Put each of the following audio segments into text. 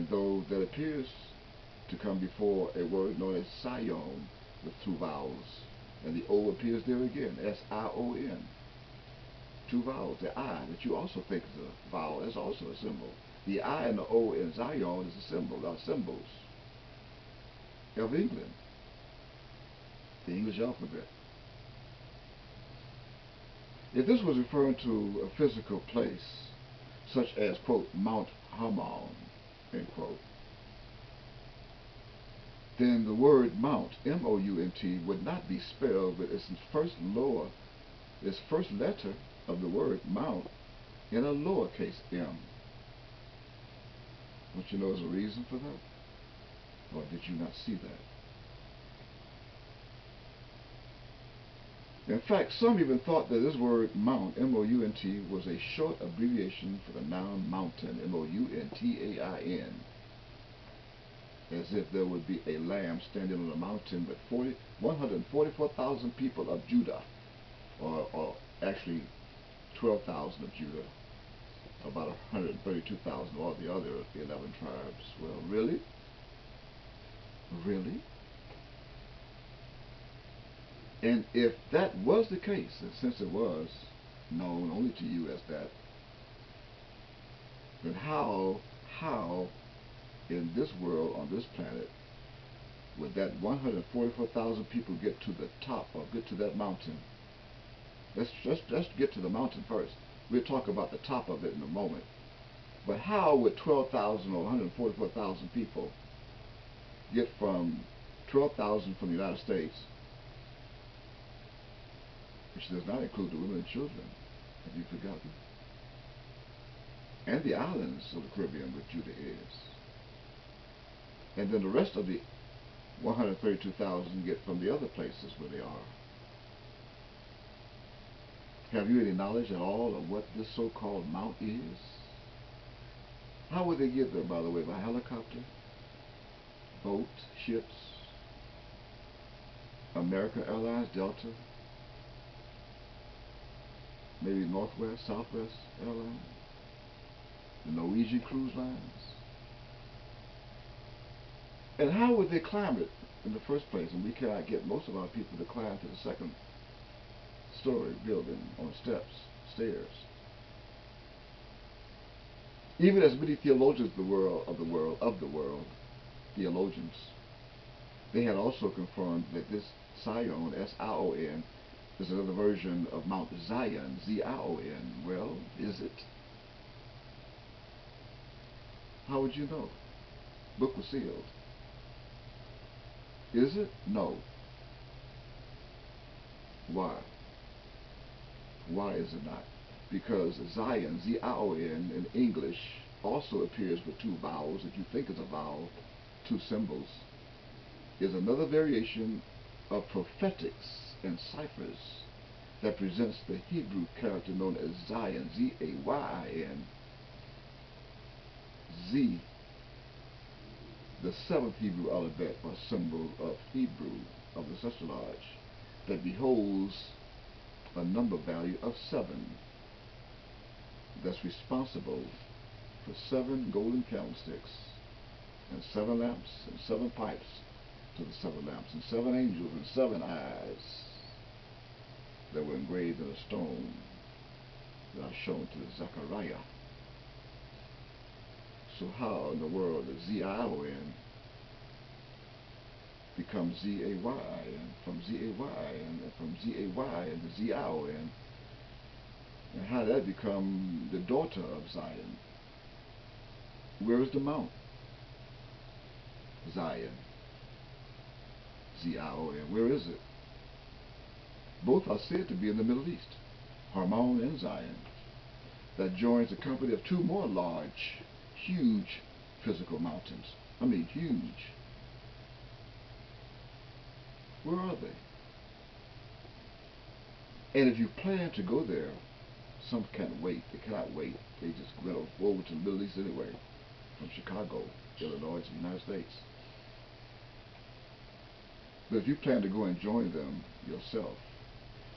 And though that appears to come before a word known as Sion with two vowels, and the O appears there again, S-I-O-N, two vowels. The I that you also think is a vowel is also a symbol. The I and the O in Zion is a symbol, are symbols of England, the English alphabet. If this was referring to a physical place, such as, quote, Mount Hermon, end quote, then the word Mount, M-O-U-N-T, would not be spelled with its first letter of the word Mount in a lowercase m. Don't you know there's a reason for that? Or did you not see that? In fact, some even thought that this word Mount, M-O-U-N-T, was a short abbreviation for the noun mountain, M-O-U-N-T-A-I-N. As if there would be a lamb standing on a mountain with 144,000 people of Judah, or actually 12,000 of Judah, about 132,000 of all the other 11 tribes. Well, really? Really? And if that was the case, and since it was known only to you as that, then how in this world, on this planet, would that 144,000 people get to the top, or get to that mountain? Let's get to the mountain first. We'll talk about the top of it in a moment. But how would 12,000 or 144,000 people get from 12,000 from the United States, which does not include the women and children, have you forgotten? And the islands of the Caribbean, where Judah is. And then the rest of the 132,000 get from the other places where they are. Have you any knowledge at all of what this so-called mount is? How would they get there, by the way? By helicopter? Boat? Ships? American Airlines? Delta? Maybe Northwest, Southwest Airlines? The Norwegian cruise lines? And how would they climb it in the first place? And we cannot get most of our people to climb to the second story building on steps, stairs. Even as many theologians of the world, theologians, they had also confirmed that this Sion, S-I-O-N, is another version of Mount Zion, Z-I-O-N. Well, is it? How would you know? Book was sealed. Is it? No. Why? Why is it not? Because Zion, Z-I-O-N, in English also appears with two vowels. If you think it's a vowel, two symbols, is another variation of prophetics and ciphers that presents the Hebrew character known as Zion, Z-A-Y-I-N, Z, the seventh Hebrew alphabet or symbol of Hebrew of the Sessalage, that beholds a number value of 7 that's responsible for 7 golden candlesticks and 7 lamps and 7 pipes to the 7 lamps and 7 angels and 7 eyes that were engraved in a stone that are shown to Zechariah. So how in the world does Z-I-O-N become Z-A-Y-I-N, from Z-A-Y-I-N, and from Z-A-Y-I-N to Z-I-O-N, and how did that become the daughter of Zion? Where is the mount? Zion, Z-I-O-N. Where is it? Both are said to be in the Middle East, Hermon and Zion, that joins the company of 2 more large, huge physical mountains. I mean huge. Where are they? And if you plan to go there, some can't wait. They cannot wait. They just go over to the Middle East anyway, from Chicago, Illinois, to the United States. But if you plan to go and join them yourself,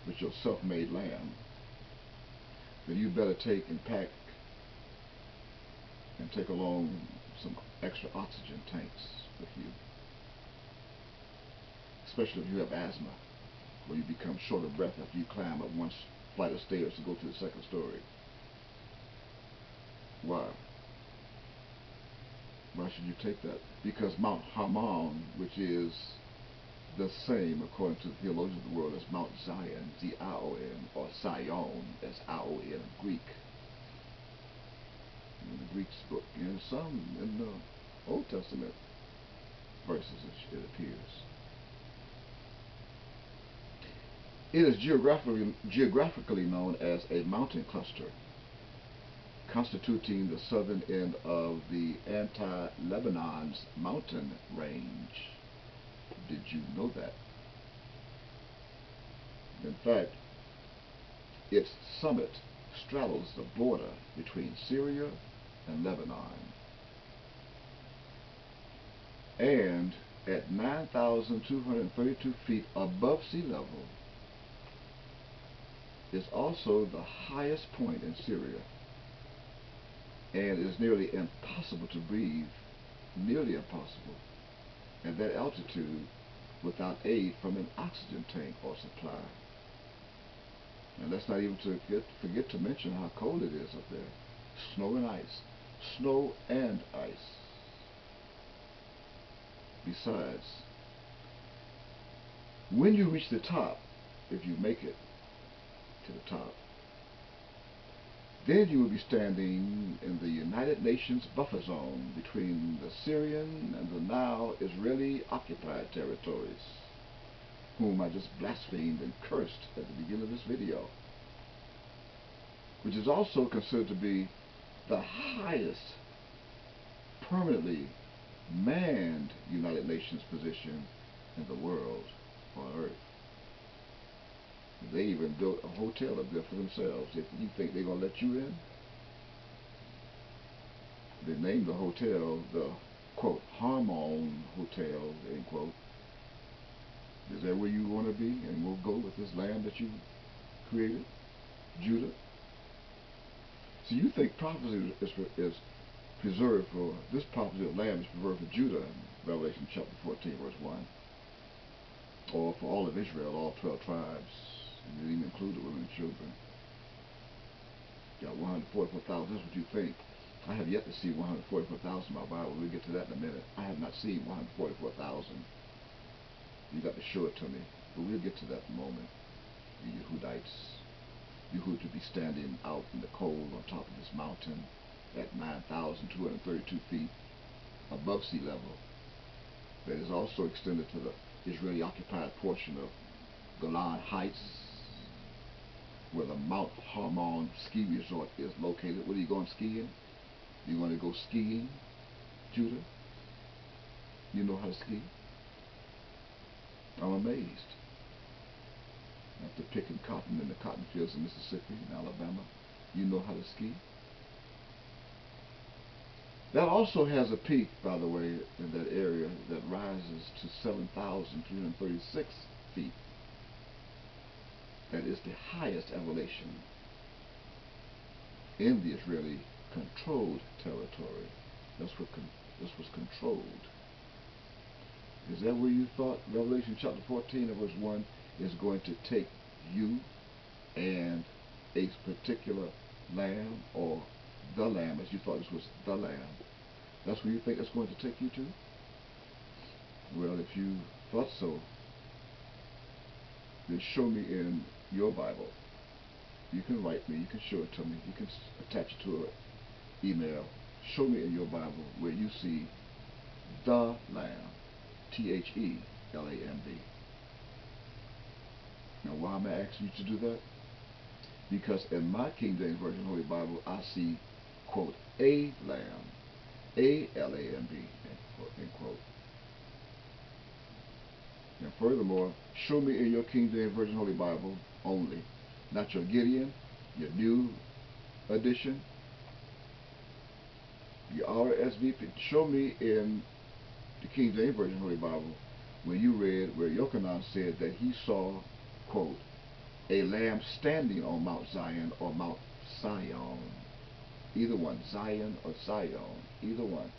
with your self-made lamb, then you better take and pack and take along some extra oxygen tanks with you, especially if you have asthma, where you become short of breath after you climb up one flight of stairs to go to the second story. Why? Why should you take that? Because Mount Hermon, which is the same, according to the theologians of the world, as Mount Zion, Z-I-O-N, or Zion, S-I-O-N in Greek. In the Greek book, and some in the Old Testament verses, it appears. It is geographically known as a mountain cluster, constituting the southern end of the anti-Lebanon's mountain range. Did you know that? In fact, its summit straddles the border between Syria and Lebanon. And at 9,232 feet above sea level, is also the highest point in Syria, and it is nearly impossible to breathe, nearly impossible, at that altitude without aid from an oxygen tank or supply. And let's not even forget to mention how cold it is up there. Snow and ice. Snow and ice. Besides, when you reach the top, if you make it to the top, then you will be standing in the United Nations buffer zone between the Syrian and the now Israeli occupied territories, whom I just blasphemed and cursed at the beginning of this video, which is also considered to be the highest permanently manned United Nations position in the world, on Earth. They even built a hotel up there for themselves. If you think they're going to let you in, they named the hotel the, quote, Harmon Hotel, end quote. Is that where you want to be? And we'll go with this land that you created, Judah. So you think prophecy is preserved for, this prophecy of land is preserved for Judah in Revelation chapter 14, verse 1. Or for all of Israel, all 12 tribes. You didn't even include the women and children. Got 144,000, that's what you think. I have yet to see 144,000 in my Bible. We'll get to that in a minute. I have not seen 144,000. You got to show it to me. But we'll get to that in a moment. You Yehudites. You who to be standing out in the cold on top of this mountain at 9,232 feet above sea level. That is also extended to the Israeli occupied portion of Golan Heights, where the Mount Hermon ski resort is located. What are you going skiing? You going to go skiing, Judah? You know how to ski? I'm amazed. After picking cotton in the cotton fields in Mississippi and Alabama, you know how to ski? That also has a peak, by the way, in that area that rises to 7,336 feet. That is the highest elevation in the Israeli controlled territory. This was controlled. Is that where you thought Revelation chapter 14 and verse 1 is going to take you and a particular lamb, or the lamb, as you thought this was the lamb? That's where you think it's going to take you to? Well, if you thought so, then show me in your Bible. You can write me, you can show it to me, you can attach it to an email. Show me in your Bible where you see the Lamb, T-H-E-L-A-M-B. Now, why am I asking you to do that? Because in my King James Version Holy Bible, I see, quote, a lamb, A-L-A-M-B, end quote. And furthermore, show me in your King James Version Holy Bible only, not your Gideon, your New Edition, your RSVP. Show me in the King James Version Holy Bible where you read where Yochanan said that he saw, quote, a lamb standing on Mount Zion or Mount Sion. Either one, Zion or Sion, either one.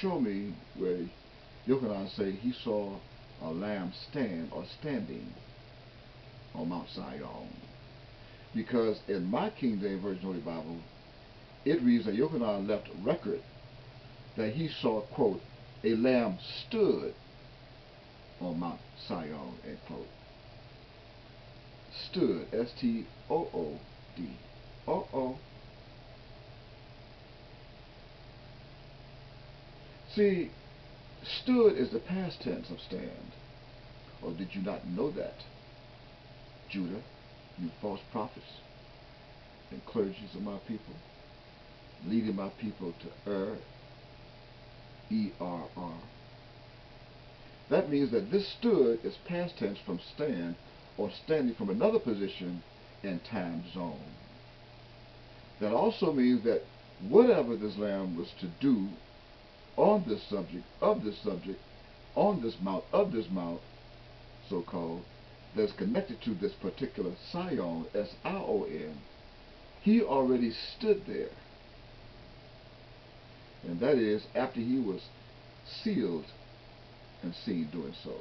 show me where Yochanan say he saw a lamb stand or standing on Mount Zion. Because in my King James Version Holy Bible, it reads that Yochanan left record that he saw, quote, a lamb stood on Mount Zion, end quote. Stood, S-T-O-O-D. Uh-oh. See, stood is the past tense of stand. Or did you not know that? Judah, you false prophets and clergies of my people, leading my people to err, E-R-R. That means that this stood is past tense from stand, or standing from another position in time zone. That also means that whatever this lamb was to do on this subject, of this subject, on this mount, of this mount, so-called, that's connected to this particular Sion, S-I-O-N, he already stood there. And that is after he was sealed and seen doing so.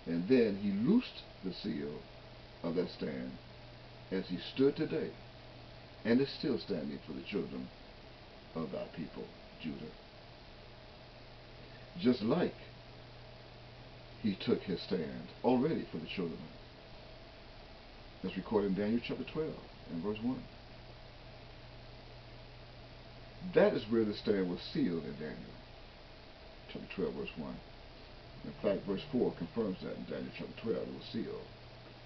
And then he loosed the seal of that stand as he stood today, and is still standing for the children of thy people, Judah. Just like he took his stand already for the children. That's recorded in Daniel chapter 12 and verse 1. That is where the stand was sealed in Daniel chapter 12 verse 1. In fact, verse 4 confirms that in Daniel chapter 12 it was sealed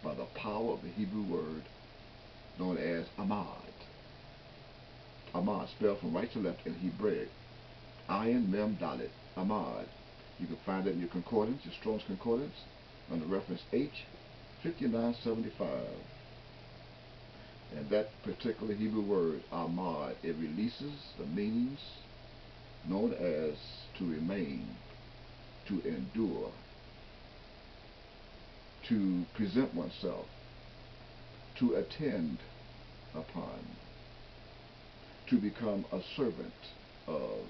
by the power of the Hebrew word known as Amad. Amad, spelled from right to left in Hebraic. Ayin Mem Dalet, Amad. You can find that in your concordance, your Strong's Concordance, under reference H5975. And that particular Hebrew word, Amad, it releases the meanings known as to remain, to endure, to present oneself, to attend upon, to become a servant of,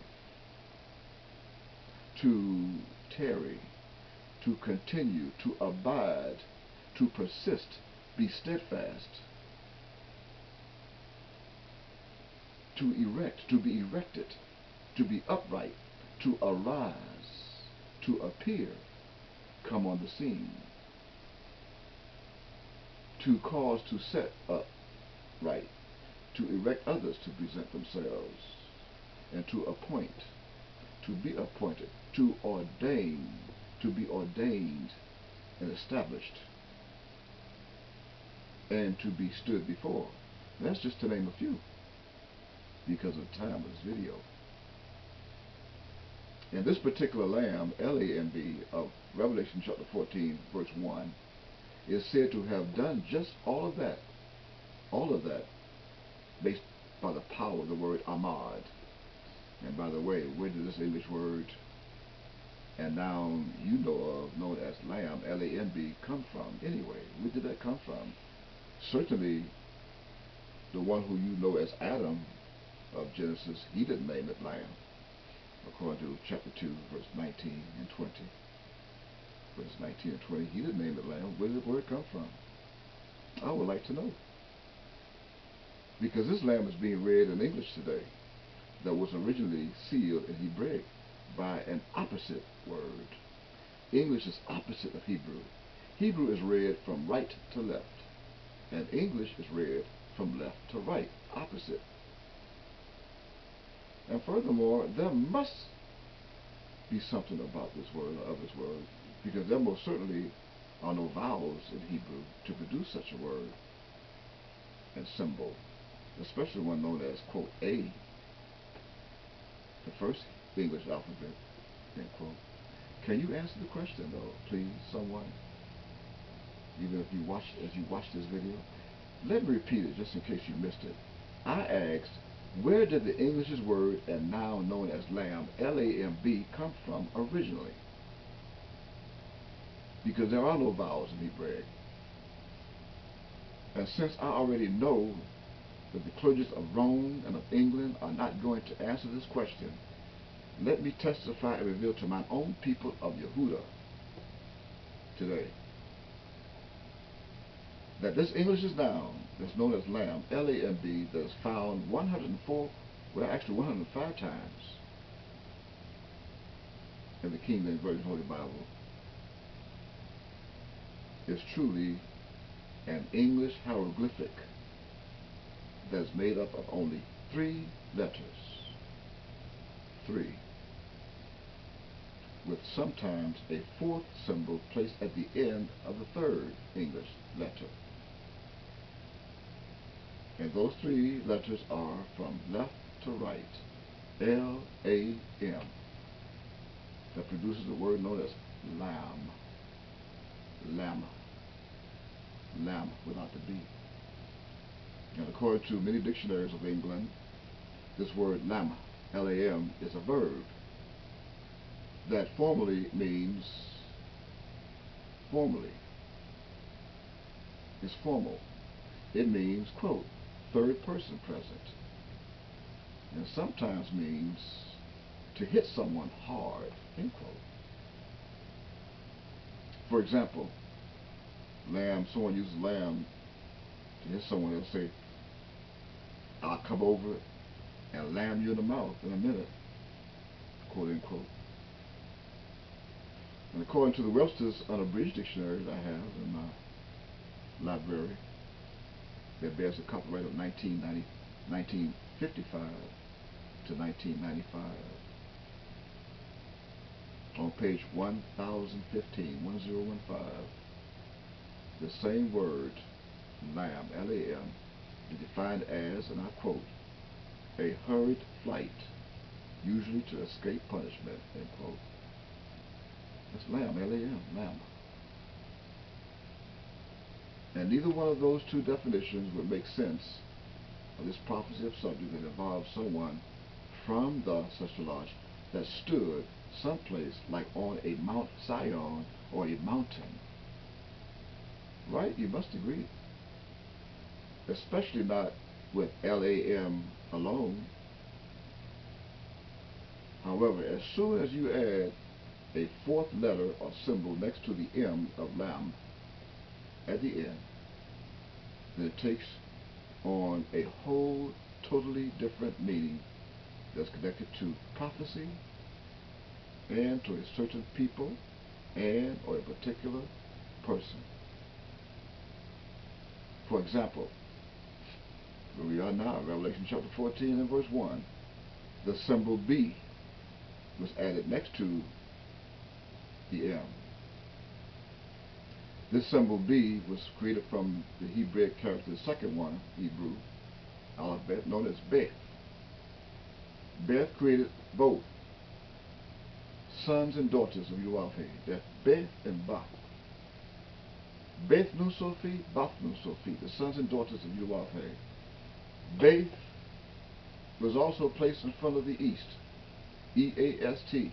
to tarry, to continue, to abide, to persist, be steadfast, to erect, to be erected, to be upright, to arise, to appear, come on the scene, to cause to set up right, to erect others to present themselves, and to appoint, to be appointed, to ordain, to be ordained and established, and to be stood before. That's just to name a few, because of the time of this video. And this particular lamb, L-A-M-B, of Revelation chapter 14, verse 1, is said to have done just all of that, based by the power of the word Amad. And by the way, where did this English word, and now you know of, known as lamb, L-A-M-B, come from anyway? Where did that come from? Certainly, the one who you know as Adam of Genesis, he didn't name it lamb, according to chapter 2, verse 19 and 20. Verse 19 and 20, he didn't name it lamb. Where did the word come from? I would like to know. Because this lamb is being read in English today, that was originally sealed in Hebraic by an opposite word. English is opposite of Hebrew. Hebrew is read from right to left, and English is read from left to right, opposite. And furthermore, there must be something about this word or of this word, because there most certainly are no vowels in Hebrew to produce such a word and symbol, especially one known as, quote, A, the first English alphabet, end quote. Can you answer the question, though, please, someone? Even if you watch, as you watch this video, let me repeat it just in case you missed it. I asked, where did the English's word and noun known as lamb, L-A-M-B, come from originally? Because there are no vowels in Hebraic. And since I already know that the clergies of Rome and of England are not going to answer this question, let me testify and reveal to mine own people of Yehuda today that this English noun that's known as lamb, L-A-M-B, that is found 104, well actually 105 times in the King James Version Holy Bible, is truly an English hieroglyphic that is made up of only 3 letters. 3. With sometimes a 4th symbol placed at the end of the 3rd English letter. And those 3 letters are from left to right, L-A-M. That produces a word known as lamb. Lamb. Lamb without the B. And according to many dictionaries of England, this word lamb, L-A-M, is a verb that formally means is formal. It means, quote, 3rd person present, and sometimes means to hit someone hard, end quote. For example, lamb, someone uses lamb to hit someone, they'll say, I'll come over and lamb you in the mouth in a minute, quote unquote. And according to the Webster's Unabridged Dictionary that I have in my library, that bears a copyright of 1955 to 1995, on page 1015, 1015, the same word, lamb, L-A-M, is defined as, and I quote, a hurried flight, usually to escape punishment, end quote. That's lamb, L-A-M, lamb. And neither one of those 2 definitions would make sense of this prophecy of subject that involves someone from the ancestral lodge that stood someplace like on a Mount Zion or a mountain. Right? You must agree. Especially not with L-A-M alone. However, as soon as you add a 4th letter or symbol next to the M of lamb at the end, then it takes on a whole totally different meaning that's connected to prophecy and to a certain people and or a particular person. For example, where we are now, Revelation chapter 14 and verse 1, the symbol B was added next to the M. This symbol B was created from the Hebraic character, the second one, Hebrew alphabet, known as Beth. Beth created both sons and daughters of Yahweh. That's Beth and Bath. Beth Nu Sophie, Bath Nu Sophie, the sons and daughters of Yahweh. Beth was also placed in front of the East, E-A-S-T,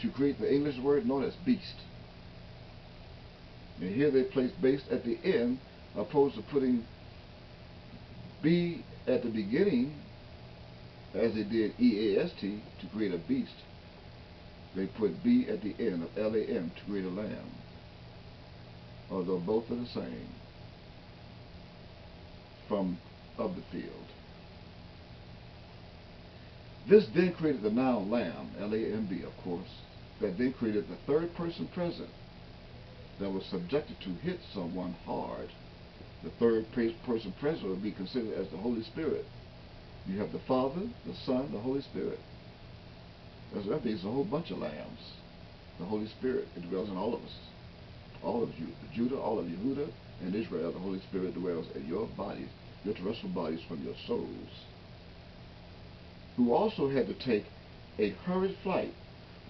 to create the English word known as beast. And here they placed base at the end, opposed to putting B at the beginning, as they did E-A-S-T, to create a beast. They put B at the end of L-A-M to create a lamb. Although both are the same, from of the field. This then created the noun lamb, L-A-M-B, of course, that then created the 3rd person present that was subjected to hit someone hard. The 3rd person present would be considered as the Holy Spirit. You have the Father, the Son, the Holy Spirit. That means a whole bunch of lambs. The Holy Spirit, it dwells in all of us. All of you, Judah, all of Yehuda, and Israel. The Holy Spirit dwells in your bodies, your terrestrial bodies, from your souls. Who also had to take a hurried flight.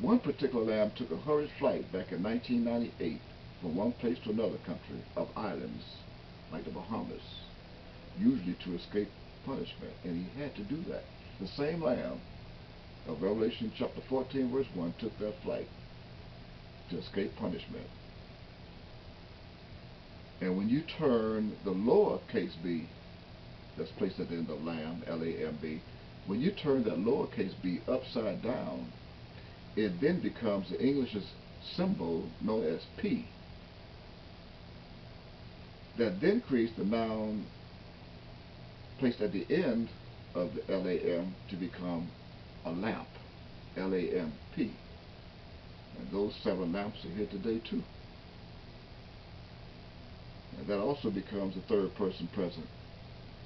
One particular lamb took a hurried flight back in 1998 from one place to another country of islands, like the Bahamas, usually to escape punishment, and he had to do that. The same lamb of Revelation chapter 14 verse 1 took that flight to escape punishment. And when you turn the lowercase b that's placed at the end of lamb, L-A-M-B, When you turn that lowercase b upside down, it then becomes the English's symbol known as P. That then creates the noun placed at the end of the LAM to become a lamp, LAMP. And those 7 lamps are here today too. And that also becomes the third person present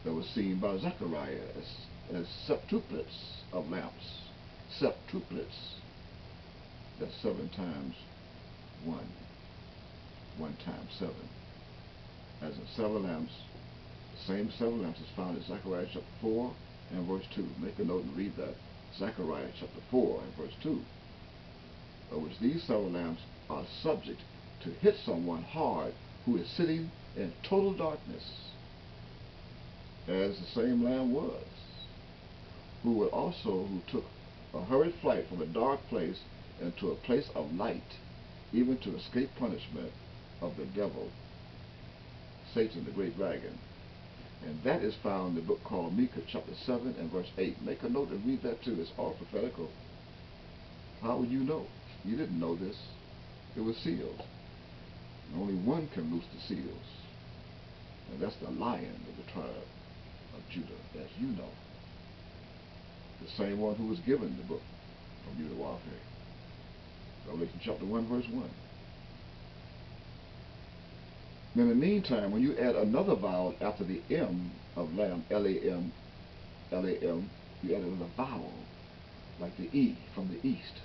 that was seen by Zechariah as septuplets of lamps. Septuplets. That's 7 times 1. 1 times 7. As in 7 lamps, the same 7 lamps is found in Zechariah chapter 4 and verse 2. Make a note and read that. Zechariah chapter 4 and verse 2. Of which these 7 lamps are subject to hit someone hard who is sitting in total darkness, as the same lamb was, who took a hurried flight from a dark place into a place of light, even to escape punishment of the devil, Satan, the great dragon. And that is found in the book called Micah chapter 7 and verse 8. Make a note and read that too. It's all prophetical. How would you know? You didn't know this. It was sealed. And only one can loose the seals. And that's the Lion of the tribe of Judah, as you know. The same one who was given the book of Judah. Revelation chapter 1 verse 1. In the meantime, when you add another vowel after the M of lamb, L-A-M, L-A-M, you add another vowel, like the E from the east.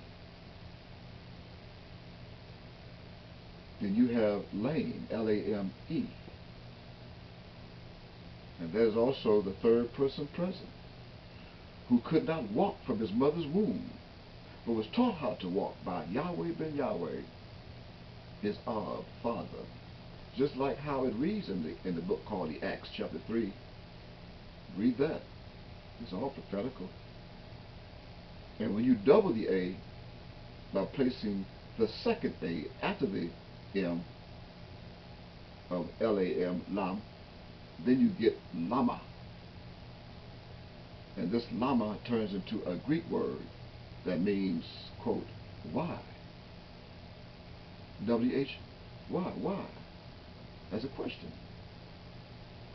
Then you have lame, L-A-M-E. And that is also the third person present, who could not walk from his mother's womb, but was taught how to walk by Yahweh ben Yahweh, his Ab, father. Just like how it reads in the book called the Acts chapter 3. Read that. It's all prophetical. And when you double the A by placing the second A after the M of L-A-M, lam, then you get lama. And this lama turns into a Greek word that means, quote, why? W-H, why? As a question.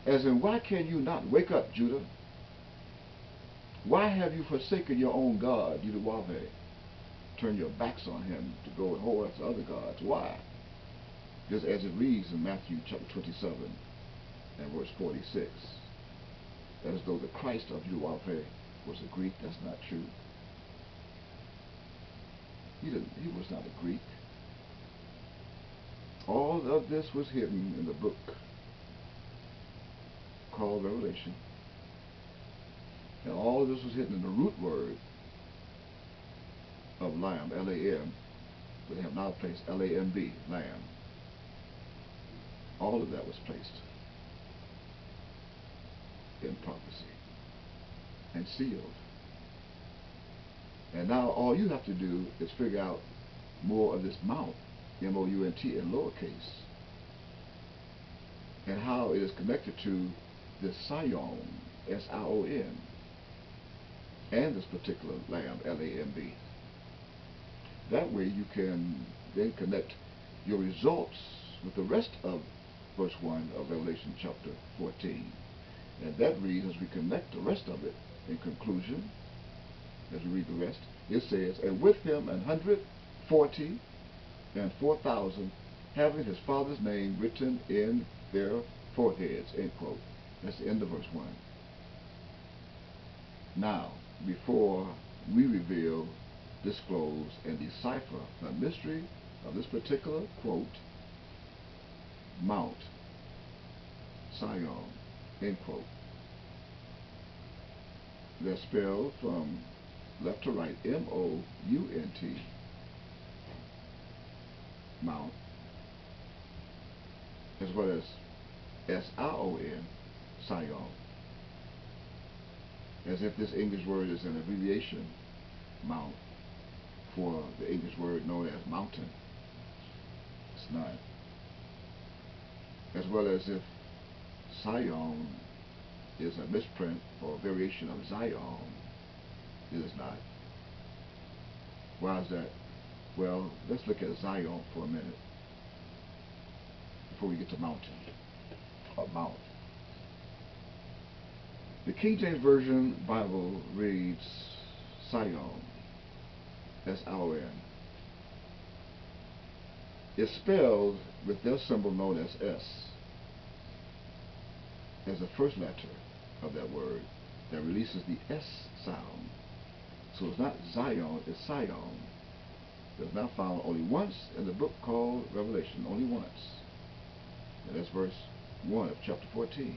As in, why can you not wake up, Judah? Why have you forsaken your own God, Judah? Turn your backs on him to go and whore after other gods. Why? Just as it reads in Matthew chapter 27 and verse 46. As though the Christ of Judah was a Greek. That's not true. He was not a Greek. All of this was hidden in the book called Revelation. And all of this was hidden in the root word of lamb, L-A-M. But they have now placed L-A-M-B, lamb. All of that was placed in prophecy and sealed. And now all you have to do is figure out more of this mount, M-O-U-N-T, in lowercase, and how it is connected to this Sion, S-I-O-N, and this particular lamb, L-A-M-B. That way you can then connect your results with the rest of verse 1 of Revelation chapter 14. And that reads, as we connect the rest of it, in conclusion, as we read the rest, it says, and with him 144,000 having his father's name written in their foreheads, end quote. That's the end of verse 1. Now, before we reveal, disclose, and decipher the mystery of this particular, quote, Mount Sion, end quote. They're spelled from left to right, M-O-U-N-T, Mount, as well as S-I-O-N, Sion. As if this English word is an abbreviation, Mount, for the English word known as mountain. It's not. As well as if Sion is a misprint or variation of Zion, It is not. Why is that? Well, let's look at Zion for a minute before we get to mountain or mount. The King James Version Bible reads Sion, S-I-O-N. It's spelled with their symbol known as S as the first letter of that word that releases the S sound. So it's not Zion, it's Sion. It's not found only once in the book called Revelation, only once. And that's verse 1 of chapter 14.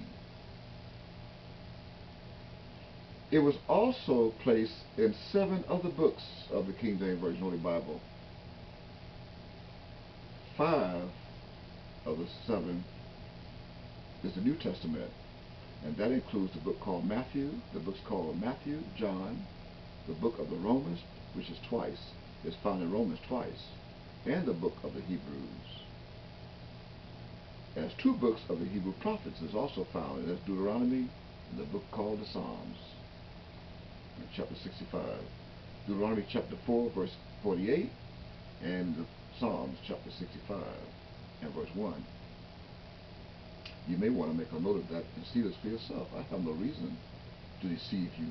It was also placed in 7 other books of the King James Version Holy Bible. 5 of the 7 is the New Testament, and that includes the book called Matthew, the books called Matthew, John, the book of the Romans, which is twice, is found in Romans twice, and the book of the Hebrews. As 2 books of the Hebrew prophets is also found, and that's Deuteronomy and the book called the Psalms, in chapter 65. Deuteronomy chapter 4, verse 48, and the Psalms chapter 65 and verse 1. You may want to make a note of that and see this for yourself. I have no reason to deceive you.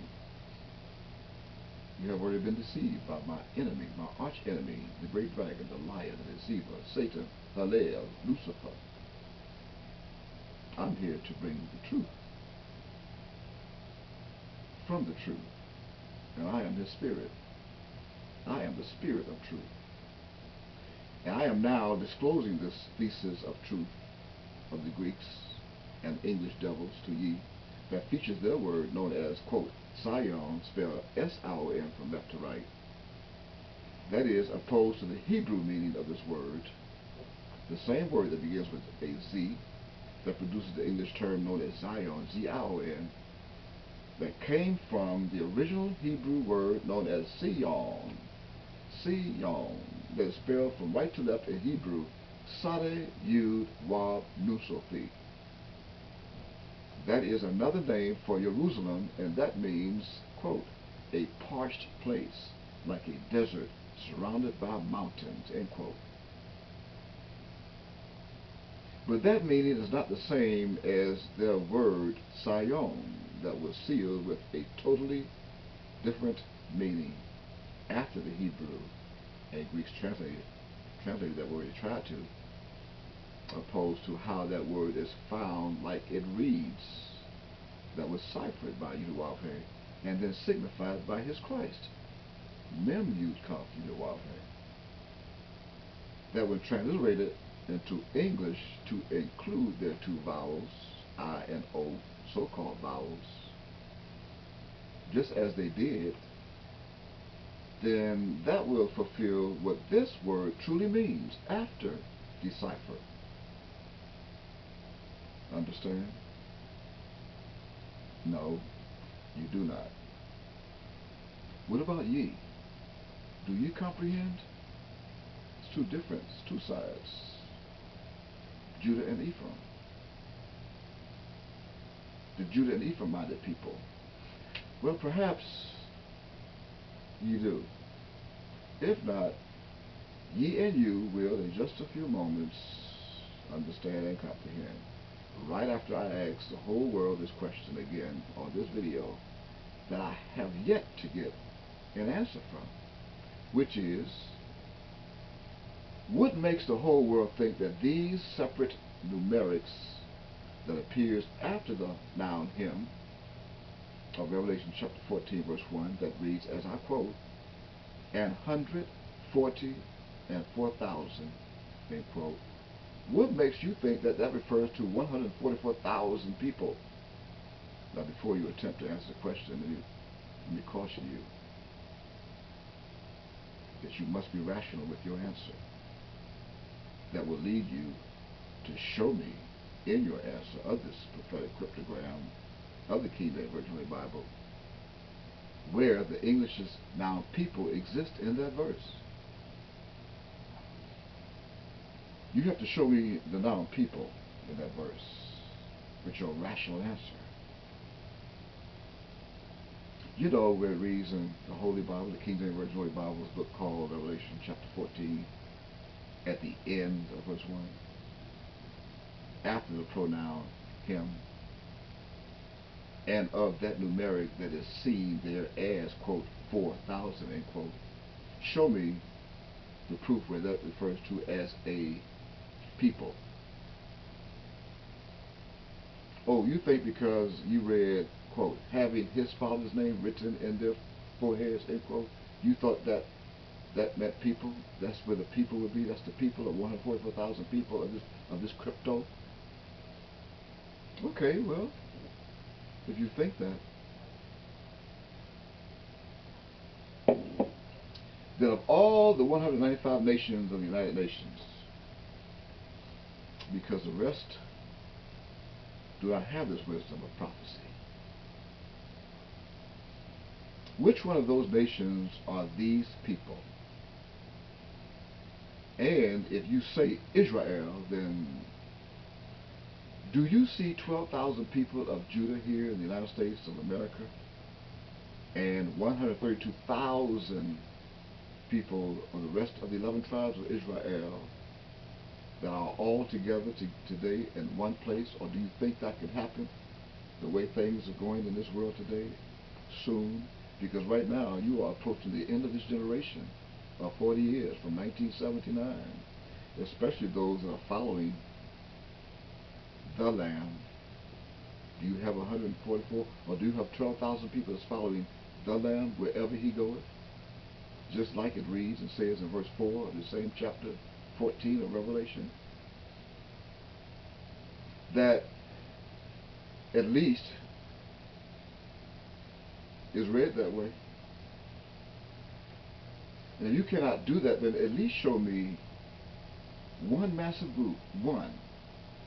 You have already been deceived by my enemy, my arch enemy, the great dragon, the liar, the deceiver, Satan, Halel, Lucifer. I'm here to bring the truth from the truth, and I am his spirit. I am the spirit of truth. And I am now disclosing this thesis of truth of the Greeks and English devils to ye that features their word known as, quote, Sion, spelled S-I-O-N from left to right. That is opposed to the Hebrew meaning of this word, the same word that begins with a Z, that produces the English term known as Zion, Z-I-O-N, that came from the original Hebrew word known as Sion, Sion, that is spelled from right to left in Hebrew, Sade, Yud, Wab, Nusofi. That is another name for Jerusalem, and that means, quote, a parched place, like a desert surrounded by mountains, end quote. But that meaning is not the same as their word Sion, that was sealed with a totally different meaning after the Hebrew and Greeks translated that word, they tried to, opposed to how that word is found like it reads, that was ciphered by Yudawabhe and then signified by his Christ, Mem Yud Kaf Yudawabhe, that when transliterated into English to include their 2 vowels, I and O, so-called vowels, just as they did, then that will fulfill what this word truly means after decipher. Understand? No, you do not. What about ye? Do ye comprehend? It's 2 different, it's 2 sides. Judah and Ephraim. The Judah and Ephraim-minded people. Well, perhaps ye do. If not, ye and you will, in just a few moments, understand and comprehend. Right after I ask the whole world this question again on this video that I have yet to get an answer from, which is, what makes the whole world think that these separate numerics that appears after the noun him of Revelation chapter 14 verse 1 that reads, as I quote, and 140 and 4,000, end quote. What makes you think that that refers to 144,000 people? Now, before you attempt to answer the question, let me caution you that you must be rational with your answer. That will lead you to show me in your answer of this prophetic cryptogram of the King James Version of the Bible where the English's noun people exist in that verse. You have to show me the noun people in that verse with your rational answer. You know where it reads in the Holy Bible, the King James Version Holy Bible, is a book called Revelation chapter 14, at the end of verse 1, after the pronoun him, and of that numeric that is seen there as, quote, 4,000, end quote. Show me the proof where that refers to as a people. Oh, you think because you read, quote, having his father's name written in their foreheads, end quote, you thought that that meant people? That's where the people would be? That's the people of 144,000 people of this crypto? Okay, well, if you think that, then of all the 195 nations of the United Nations, because the rest do not have this wisdom of prophecy, which one of those nations are these people? And if you say Israel, then do you see 12,000 people of Judah here in the United States of America, and 132,000 people of the rest of the 11 tribes of Israel that are all together today in one place? Or do you think that can happen the way things are going in this world today? Soon. Because right now you are approaching the end of this generation of 40 years from 1979, especially those that are following the Lamb. Do you have 144, or do you have 12,000 people that's following the Lamb wherever he goeth? Just like it reads and says in verse 4 of the same chapter 14 of Revelation, that at least is read that way. And if you cannot do that, then at least show me one massive group, one,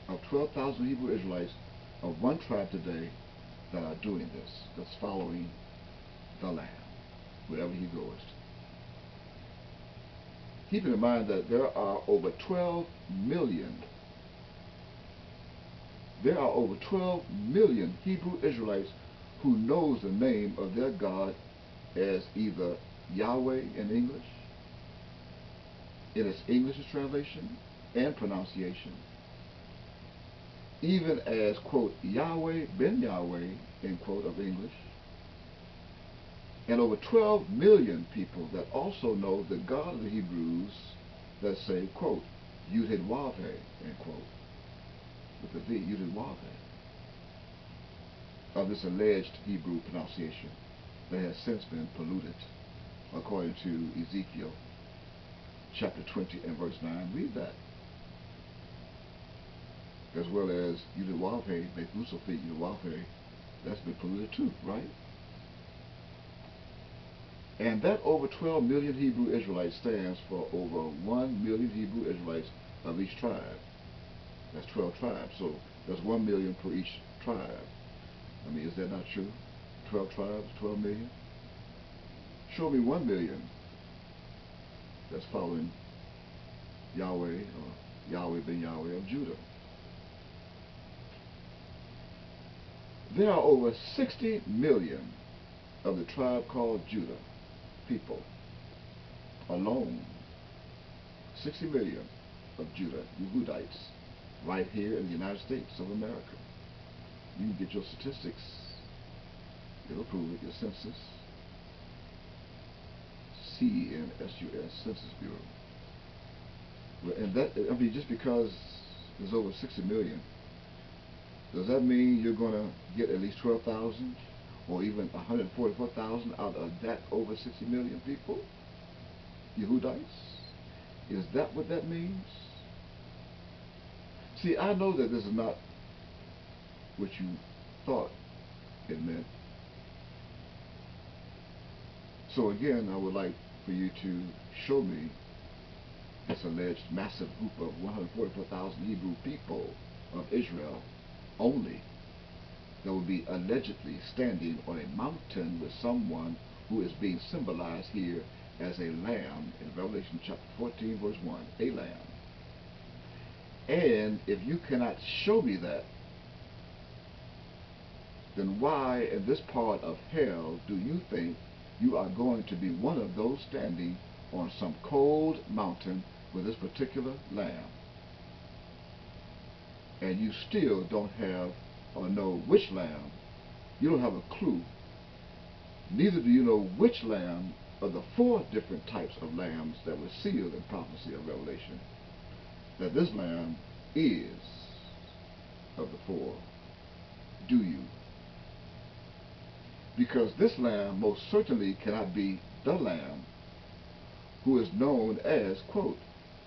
of 12,000 Hebrew Israelites of one tribe today that are doing this, that's following the Lamb wherever he goes. Keeping in mind that there are over 12 million Hebrew Israelites who knows the name of their God as either Yahweh in English, in its English translation and pronunciation, even as, quote, Yahweh ben Yahweh, end quote, of English, and over 12 million people that also know the God of the Hebrews that say, quote, Yud-Heh-Wav-Heh, end quote, with the V, Yud-Heh-Wav-Heh, of this alleged Hebrew pronunciation that has since been polluted, according to Ezekiel chapter 20 and verse 9. Read that. As well as Yud-Heh-Wav-Heh, Methusophet Yud-Heh-Wav-Heh, that's been polluted too, right? And that over 12 million Hebrew Israelites stands for over 1 million Hebrew Israelites of each tribe. That's 12 tribes, so that's 1 million per each tribe. I mean, is that not true? 12 tribes, 12 million? Show me 1 million that's following Yahweh or Yahweh ben Yahweh of Judah. There are over 60 million of the tribe called Judah people alone. 60 million of Judah, Yehudites, right here in the United States of America. You can get your statistics. It'll prove it, your census. CNSUS, Census Bureau. Well, and that, I mean, just because there's over 60 million, does that mean you're going to get at least 12,000 or even 144,000 out of that over 60 million people? Yehudites? Is that what that means? See, I know that this is not what you thought it meant. So again, I would like for you to show me this alleged massive group of 144,000 Hebrew people of Israel only that would be allegedly standing on a mountain with someone who is being symbolized here as a lamb in Revelation chapter 14 verse 1, a lamb. And if you cannot show me that, then why in this part of hell do you think you are going to be one of those standing on some cold mountain with this particular lamb? And you still don't have or know which lamb. You don't have a clue. Neither do you know which lamb of the 4 different types of lambs that were sealed in prophecy of Revelation, that this lamb is of the 4. Do you? Because this lamb most certainly cannot be the lamb who is known as, quote,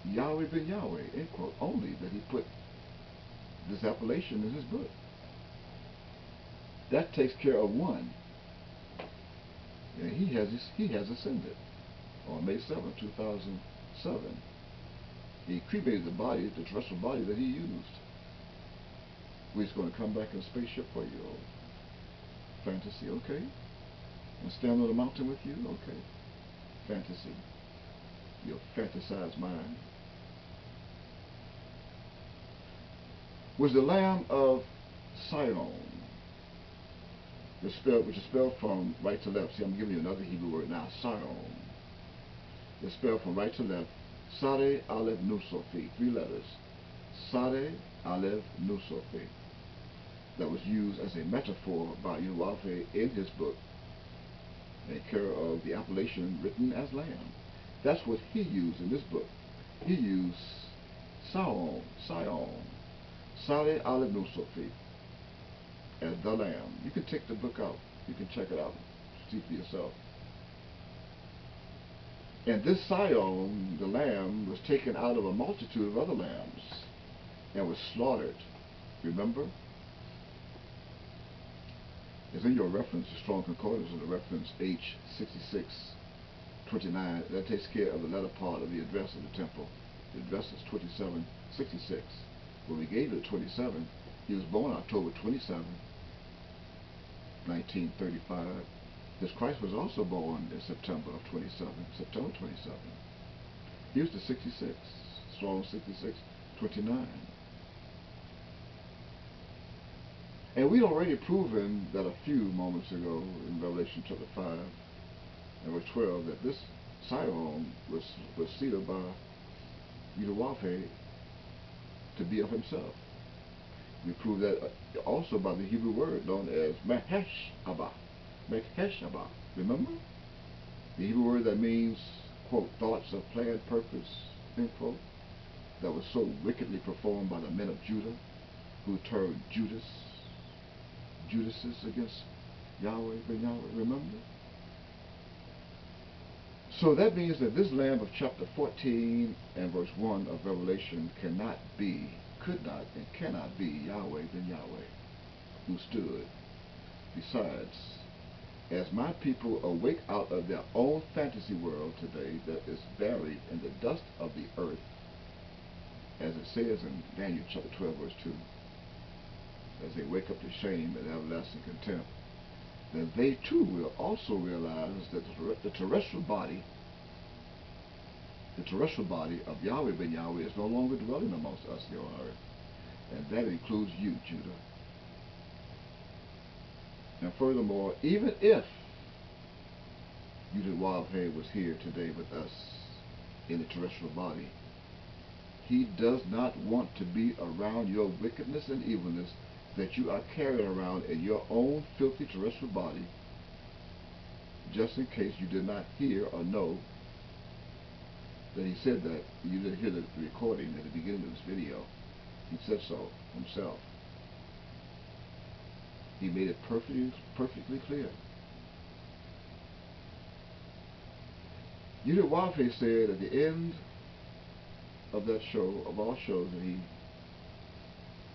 Yahweh ben Yahweh, end quote, only that he put this appellation in his book. That takes care of one. And he has ascended on May 7, 2007. He cremated the body, the terrestrial body that he used. He's going to come back in a spaceship for you. Oh, fantasy, okay. And stand on the mountain with you, okay. Fantasy. Your fantasized mind. Was the Lamb of Sion, which is spelled from right to left. See, I'm giving you another Hebrew word now, Sion. It's spelled from right to left. Sade Aleph Nusofi, 3 letters. Sade Aleph Nusofi. That was used as a metaphor by Yahweh in his book, in care of the appellation written as lamb. That's what he used in this book. He used Sion, Sade Aleph Nusofi, as the lamb. You can take the book out. You can check it out. See for yourself. And this Sion, the lamb, was taken out of a multitude of other lambs and was slaughtered. Remember? It's in your reference, the Strong Concordance, in the reference H6629. That takes care of the latter part of the address of the temple. The address is 2766. When we gave it 27, he was born October 27, 1935. His Christ was also born in September 27. Here's the 66, Strong 6629. And we'd already proven that a few moments ago in Revelation chapter 5 and verse 12 that this Sion was sealed by Yahweh to be of himself. We proved that also by the Hebrew word known as Mehesh Abba. Remember? The Hebrew word that means, quote, thoughts of planned purpose, end quote, that was so wickedly performed by the men of Judah who turned Judas against Yahweh ben Yahweh, remember? So that means that this lamb of chapter 14 and verse 1 of Revelation could not and cannot be Yahweh ben Yahweh, who stood. Besides, as my people awake out of their own fantasy world today that is buried in the dust of the earth, as it says in Daniel chapter 12 verse 2, as they wake up to shame and everlasting contempt, then they too will also realize that the terrestrial body of Yahweh ben Yahweh is no longer dwelling amongst us here on earth. And that includes you, Judah. And furthermore, even if Yahweh was here today with us in the terrestrial body, he does not want to be around your wickedness and evilness that you are carrying around in your own filthy terrestrial body, just in case you did not hear or know that he said that. You didn't hear the recording at the beginning of this video. He said so himself. He made it perfectly clear. Yahweh said at the end of that show, of all shows that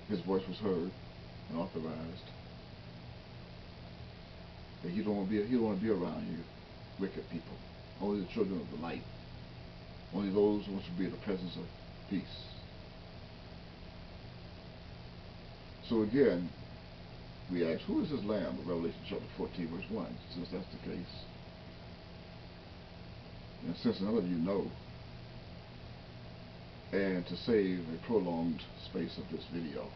his voice was heard and authorized, that he don't want to be around you, wicked people. Only the children of the light. Only those who want to be in the presence of peace. So again, we ask, who is this lamb of Revelation chapter 14 verse 1, since that's the case? And since none of you know, and to save a prolonged space of this video,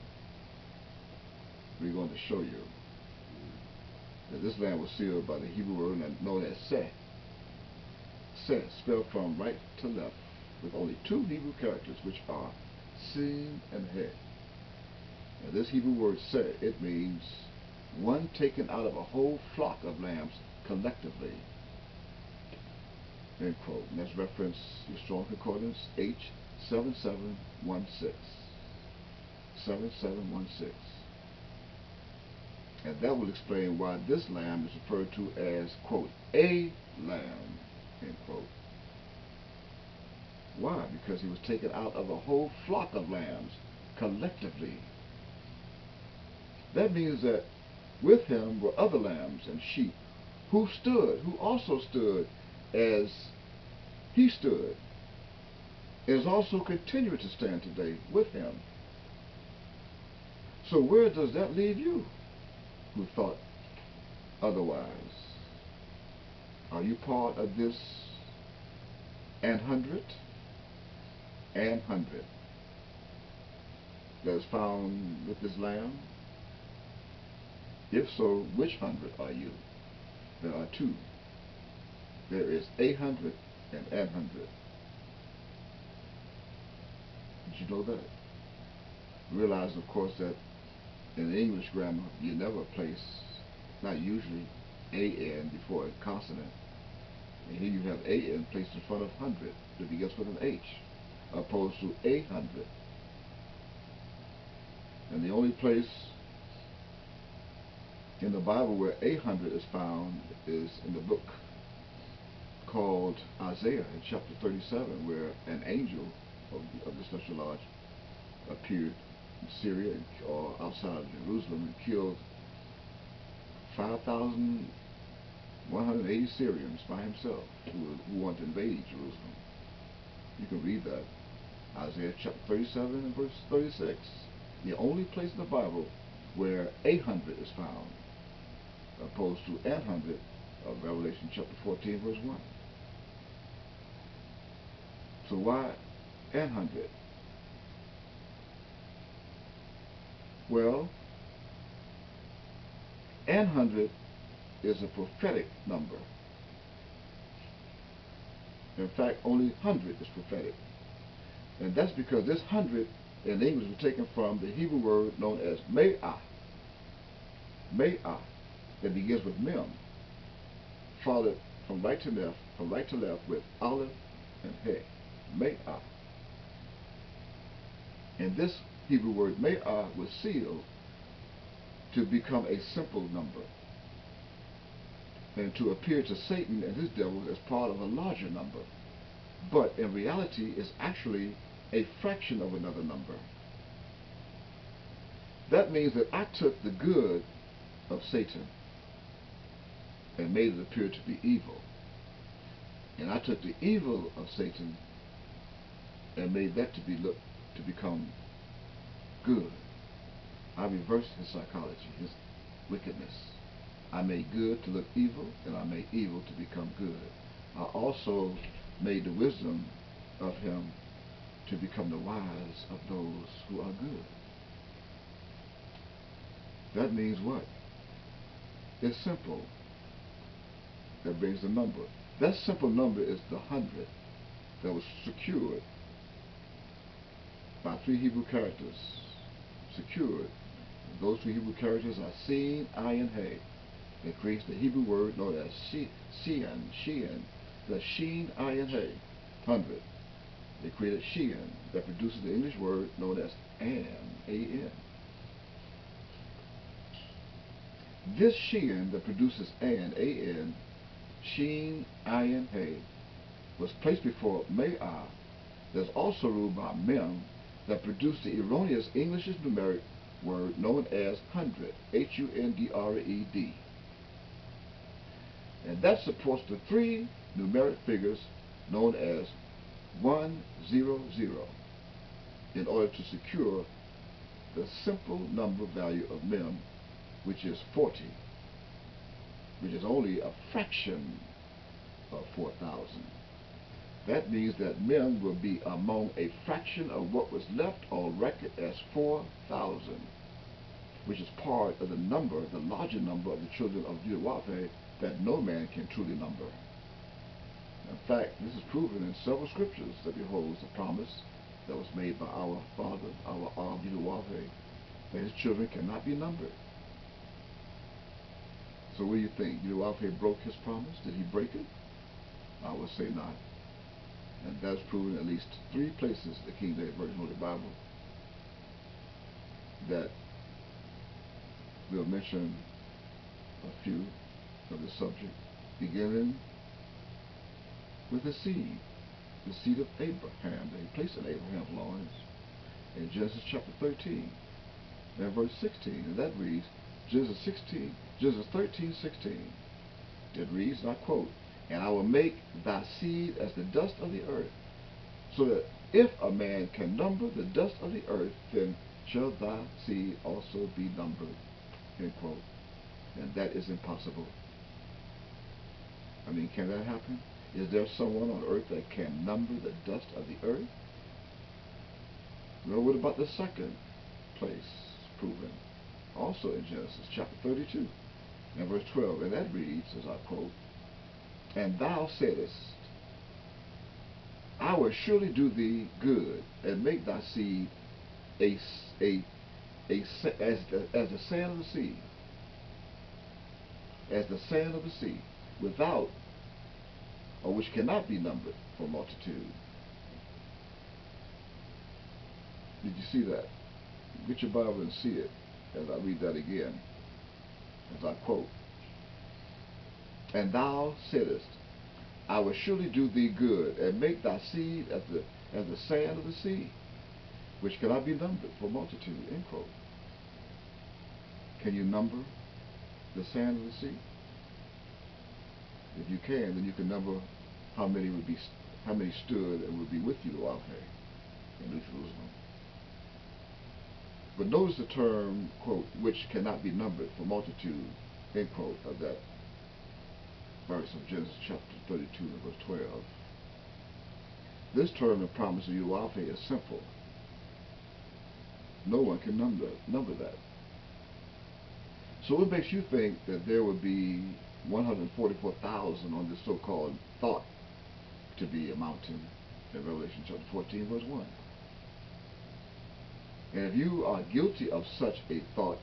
we're going to show you that this lamb was sealed by the Hebrew word known as seh. Seh, spelled from right to left, with only two Hebrew characters, which are sin and he. And this Hebrew word seh, it means one taken out of a whole flock of lambs collectively. End quote. And that's reference your Strong Concordance H7716. 7716. And that will explain why this lamb is referred to as, quote, a lamb, end quote. Why? Because he was taken out of a whole flock of lambs collectively. That means that with him were other lambs and sheep who also stood as he stood, is also continuing to stand today with him. So where does that leave you who thought otherwise? Are you part of this and hundred that is found with this lamb? If so, which hundred are you? There are two. There is 800 and an hundred. Did you know that? Realize, of course, that in English grammar, you never place, not usually, an before a consonant. And here you have an placed in front of hundred that begins with an H, opposed to 800. And the only place in the Bible where 800 is found is in the book called Isaiah in chapter 37, where an angel of this such a large appeared in Syria or outside of Jerusalem and killed 5,180 Syrians by himself who wanted to invade Jerusalem. You can read that. Isaiah chapter 37 and verse 36. The only place in the Bible where 800 is found, opposed to an hundred of Revelation chapter 14 verse 1. So why an hundred? Well, an hundred is a prophetic number. In fact, only 100 is prophetic. And that's because this 100 in English was taken from the Hebrew word known as me'ah. Me'ah, that begins with mem, followed from right to left with aleph and he. Me'ah. And this Hebrew word me'ah was sealed to become a simple number and to appear to Satan and his devils as part of a larger number, but in reality is actually a fraction of another number. That means that I took the good of Satan and made it appear to be evil, and I took the evil of Satan and made that to become good. I reversed his psychology, his wickedness. I made good to look evil, and I made evil to become good. I also made the wisdom of him to become the wise of those who are good. That means what? It's simple. That brings the number. That simple number is the 100 that was secured by three Hebrew characters. Secured. Those three Hebrew characters are sin, ayin, he. It creates the Hebrew word known as shean, the sheen, ayin, he, 100. They created shean, that produces the English word known as an, A-N. This shean that produces an, A-N, sheen, ayin, he, was placed before me'ah, that's also ruled by mem, that produced the erroneous English numeric word known as hundred, H-U-N-D-R-E-D. And that supports the three numeric figures known as 100 in order to secure the simple number value of mem, which is 40, which is only a fraction of 4,000. That means that mem will be among a fraction of what was left on record as 4,000. which is part of the number, the larger number of the children of Deuteronomy that no man can truly number. In fact, this is proven in several scriptures that beholds the promise that was made by our father, our Deuteronomy, that his children cannot be numbered. So what do you think? Deuteronomy broke his promise? Did he break it? I would say not. And that's proven in at least 3 places in the King James Version of the Bible that we'll mention a few of the subject, beginning with the seed of Abraham that he placed in Abraham's loins in Genesis chapter 13 and verse 16, and that reads, Genesis 13:16. It reads, and I quote, "And I will make thy seed as the dust of the earth, so that if a man can number the dust of the earth, then shall thy seed also be numbered." End quote. And that is impossible. I mean, can that happen? Is there someone on earth that can number the dust of the earth? Well, what about the second place proven? Also in Genesis chapter 32 and verse 12, and that reads, as I quote, "And thou saidest, I will surely do thee good, and make thy seed as the sand of the sea, as the sand of the sea, without, or which cannot be numbered for multitude." Did you see that? Get your Bible and see it as I read that again, as I quote. "And thou saidest, I will surely do thee good, and make thy seed as the sand of the sea, which cannot be numbered for multitude." End quote. Can you number the sand of the sea? If you can, then you can number how many stood and would be with you out here in New Jerusalem. But notice the term, quote, "which cannot be numbered for multitude," end quote, of that verse of Genesis chapter 32 and verse 12. This term of promise of Yahweh is simple. No one can number that. So what makes you think that there would be 144,000 on this so-called thought to be a mountain in Revelation chapter 14 verse 1? And if you are guilty of such a thought,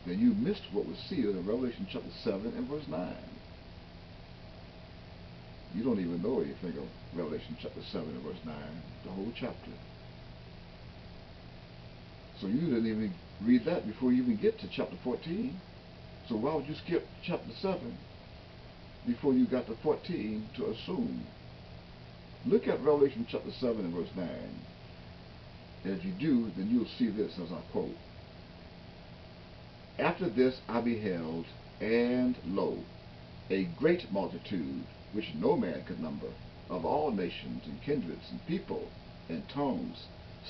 then you missed what was sealed in Revelation chapter 7 and verse 9. You don't even know anything of Revelation chapter 7 and verse 9, the whole chapter. So you didn't even read that before you even get to chapter 14. So why would you skip chapter 7 before you got to 14 to assume? Look at Revelation chapter 7 and verse 9. And if you do, then you'll see this as I quote. "After this I beheld, and lo, a great multitude, which no man could number, of all nations and kindreds and people and tongues,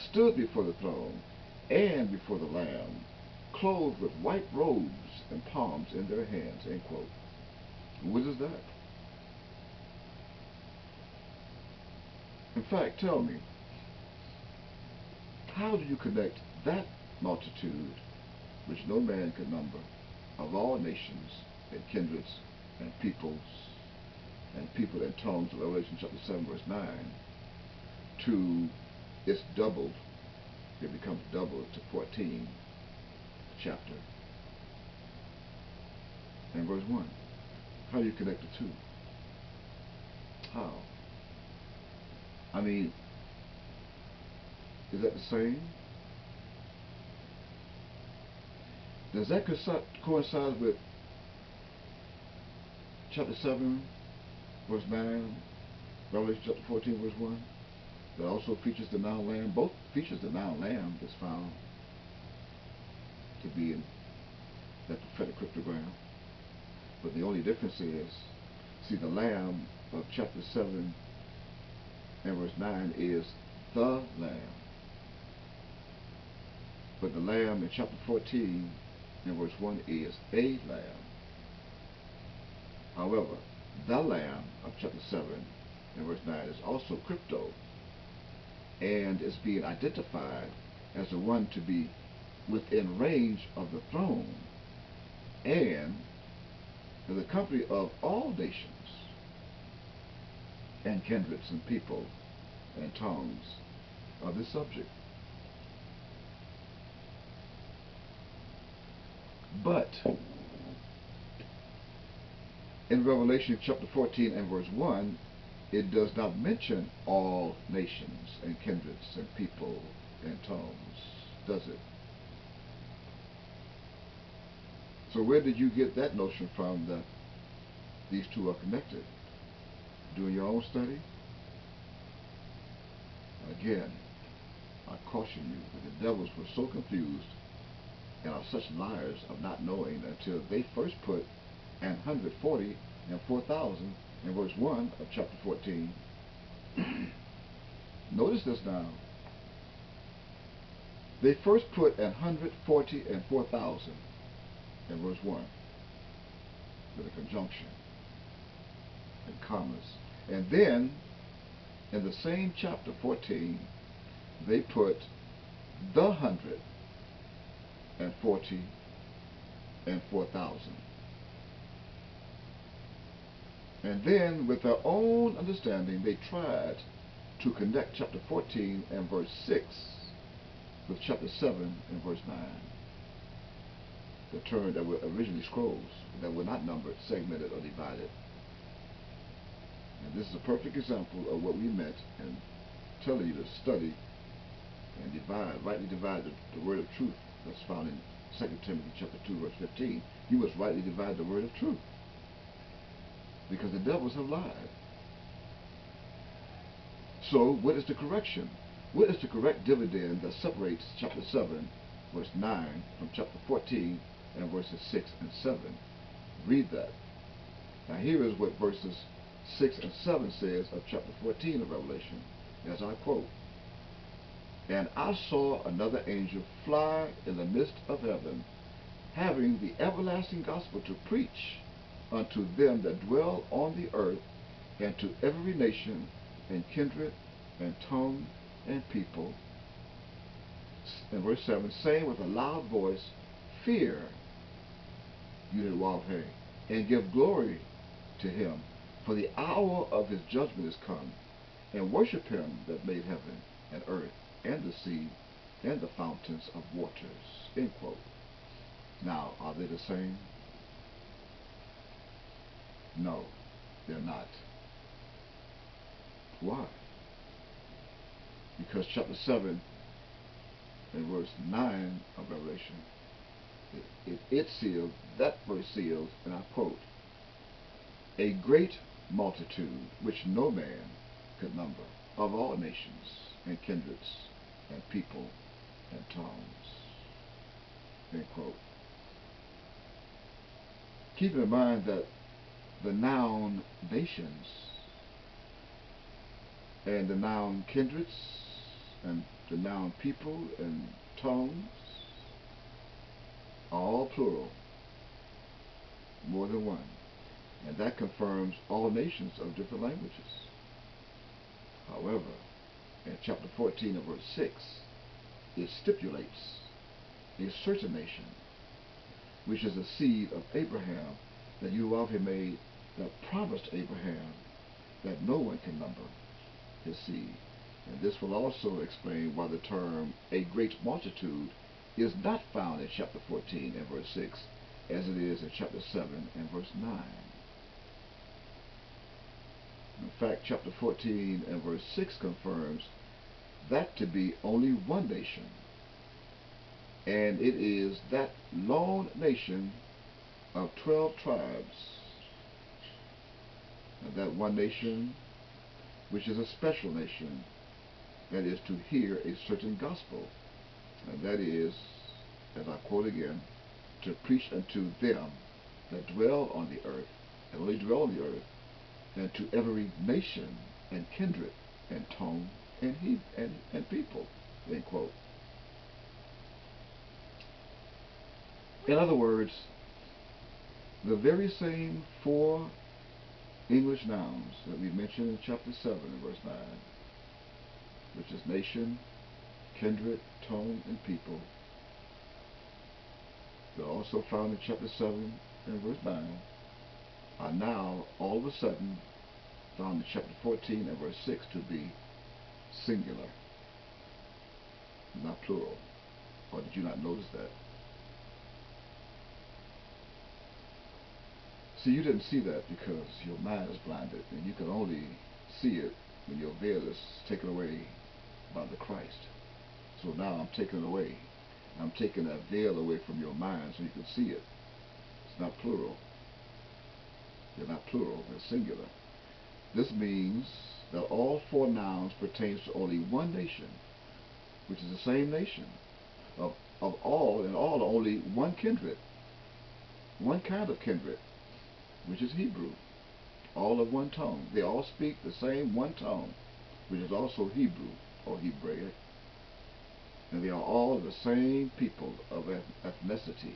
stood before the throne and before the Lamb, clothed with white robes and palms in their hands." End quote. What is that? In fact, tell me, how do you connect that multitude, which no man could number, of all nations and kindreds and people and tongues of Revelation chapter 7 verse 9, to it's doubled, it becomes doubled to 14 chapter and verse 1. How do you connect the two? How? I mean, is that the same? Does that coincide with chapter 7 verse 9, Revelation chapter 14 verse 1? That also features the noun lamb. Both features the noun lamb that's found to be in that prophetic cryptogram. But the only difference is, see, the lamb of chapter 7 and verse 9 is the lamb. But the lamb in chapter 14 and verse 1 is a lamb. However, the lamb of chapter 7 and verse 9 is also crypto, and is being identified as the one to be within range of the throne, and in the company of all nations and kindreds and people and tongues of this subject. But in Revelation chapter 14 and verse 1, it does not mention all nations and kindreds and people and tongues, does it? So where did you get that notion from that these two are connected? Doing your own study? Again, I caution you that the devils were so confused and are such liars of not knowing until they first put 140 and 4,000 in verse 1 of chapter 14. Notice this now. They first put 140 and 4,000 in verse 1 with a conjunction and commas. And then in the same chapter 14, they put the 140 and 4,000. And then with their own understanding, they tried to connect chapter 14 and verse 6 with chapter 7 and verse 9. The term that were originally scrolls that were not numbered, segmented, or divided. And this is a perfect example of what we meant in telling you to study and divide, rightly divide the word of truth that's found in 2 Timothy chapter 2 verse 15. You must rightly divide the word of truth, because the devils have lied. So what is the correction? What is the correct dividend that separates chapter 7 verse 9 from chapter 14 and verses 6 and 7? Read that. Now here is what verses 6 and 7 says of chapter 14 of Revelation, as I quote, "And I saw another angel fly in the midst of heaven, having the everlasting gospel to preach unto them that dwell on the earth, and to every nation and kindred and tongue and people." In verse 7, saying with a loud voice, "Fear, you that walk hay, and give glory to him, for the hour of his judgment is come, and worship him that made heaven and earth and the sea and the fountains of waters." End quote. Now, are they the same? No, they're not. Why? Because chapter 7 and verse 9 of Revelation, it sealed, that verse seals, and I quote, "A great multitude which no man could number, of all nations and kindreds and people and tongues." End quote. Keep in mind that the noun nations and the noun kindreds and the noun people and tongues are all plural, more than one, and that confirms all nations of different languages. However, in chapter 14 of verse 6, it stipulates a certain nation, which is the seed of Abraham, that Yahweh made, that promised Abraham that no one can number his seed. And this will also explain why the term "a great multitude" is not found in chapter 14 and verse 6, as it is in chapter 7 and verse 9. In fact, chapter 14 and verse 6 confirms that to be only one nation, and it is that lone nation of 12 tribes, and that one nation which is a special nation, that is to hear a certain gospel, and that is, as I quote again, to preach unto them that dwell on the earth, and only dwell on the earth, and to every nation and kindred and tongue and people. End quote. In other words, the very same four English nouns that we mentioned in chapter 7 and verse 9, which is nation, kindred, tongue, and people, They're also found in chapter 7 and verse 9, are now all of a sudden found in chapter 14 and verse 6 to be singular, not plural. Or did you not notice that? See, you didn't see that because your mind is blinded, and you can only see it when your veil is taken away by the Christ. So now I'm taking it away. I'm taking that veil away from your mind so you can see it. It's not plural. They're not plural, they're singular. This means that all four nouns pertains to only one nation, which is the same nation. Of all, and all are only one kindred, one kind of kindred, which is Hebrew. All of one tongue. They all speak the same one tongue, which is also Hebrew or Hebraic. And they are all the same people of ethnicity,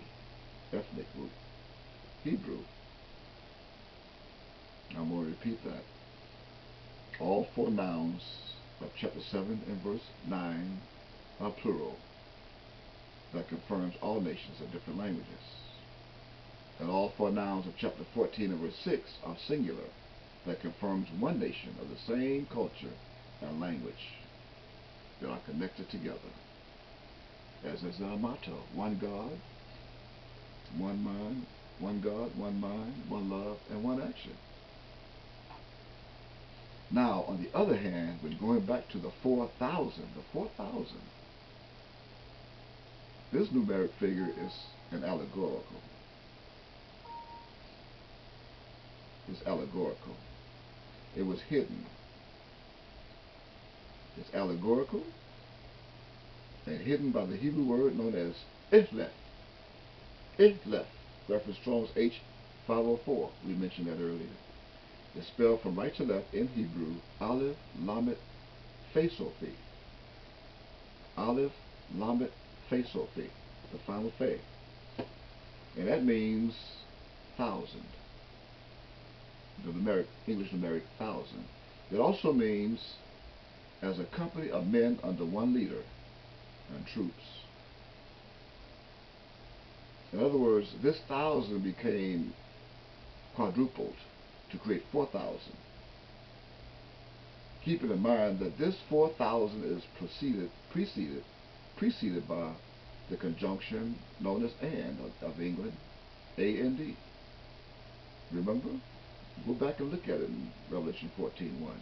ethnic group, Hebrew. I'm going to repeat that. All four nouns of chapter 7 and verse 9 are plural. That confirms all nations of different languages. And all four nouns of chapter 14 and verse 6 are singular. That confirms one nation of the same culture and language that are connected together. As is our motto, one God, one mind, one God, one mind, one love, and one action. Now, on the other hand, when going back to the 4,000, this numeric figure is an allegorical. It's allegorical. It was hidden. It's allegorical and hidden by the Hebrew word known as Ihleth. Ihleth, reference Strong's H504. We mentioned that earlier. It's spelled from right to left in Hebrew, Aleph, Lamet, Fe-Sophi. Aleph, Lamet, Fe-Sophi, the final Fe. And that means thousand. The numeric, English numeric thousand. It also means as a company of men under one leader and troops. In other words, this thousand became quadrupled to create 4,000. Keeping in mind that this 4,000 is preceded by the conjunction known as and of England, A-N-D. Remember? Go back and look at it in Revelation 14:1,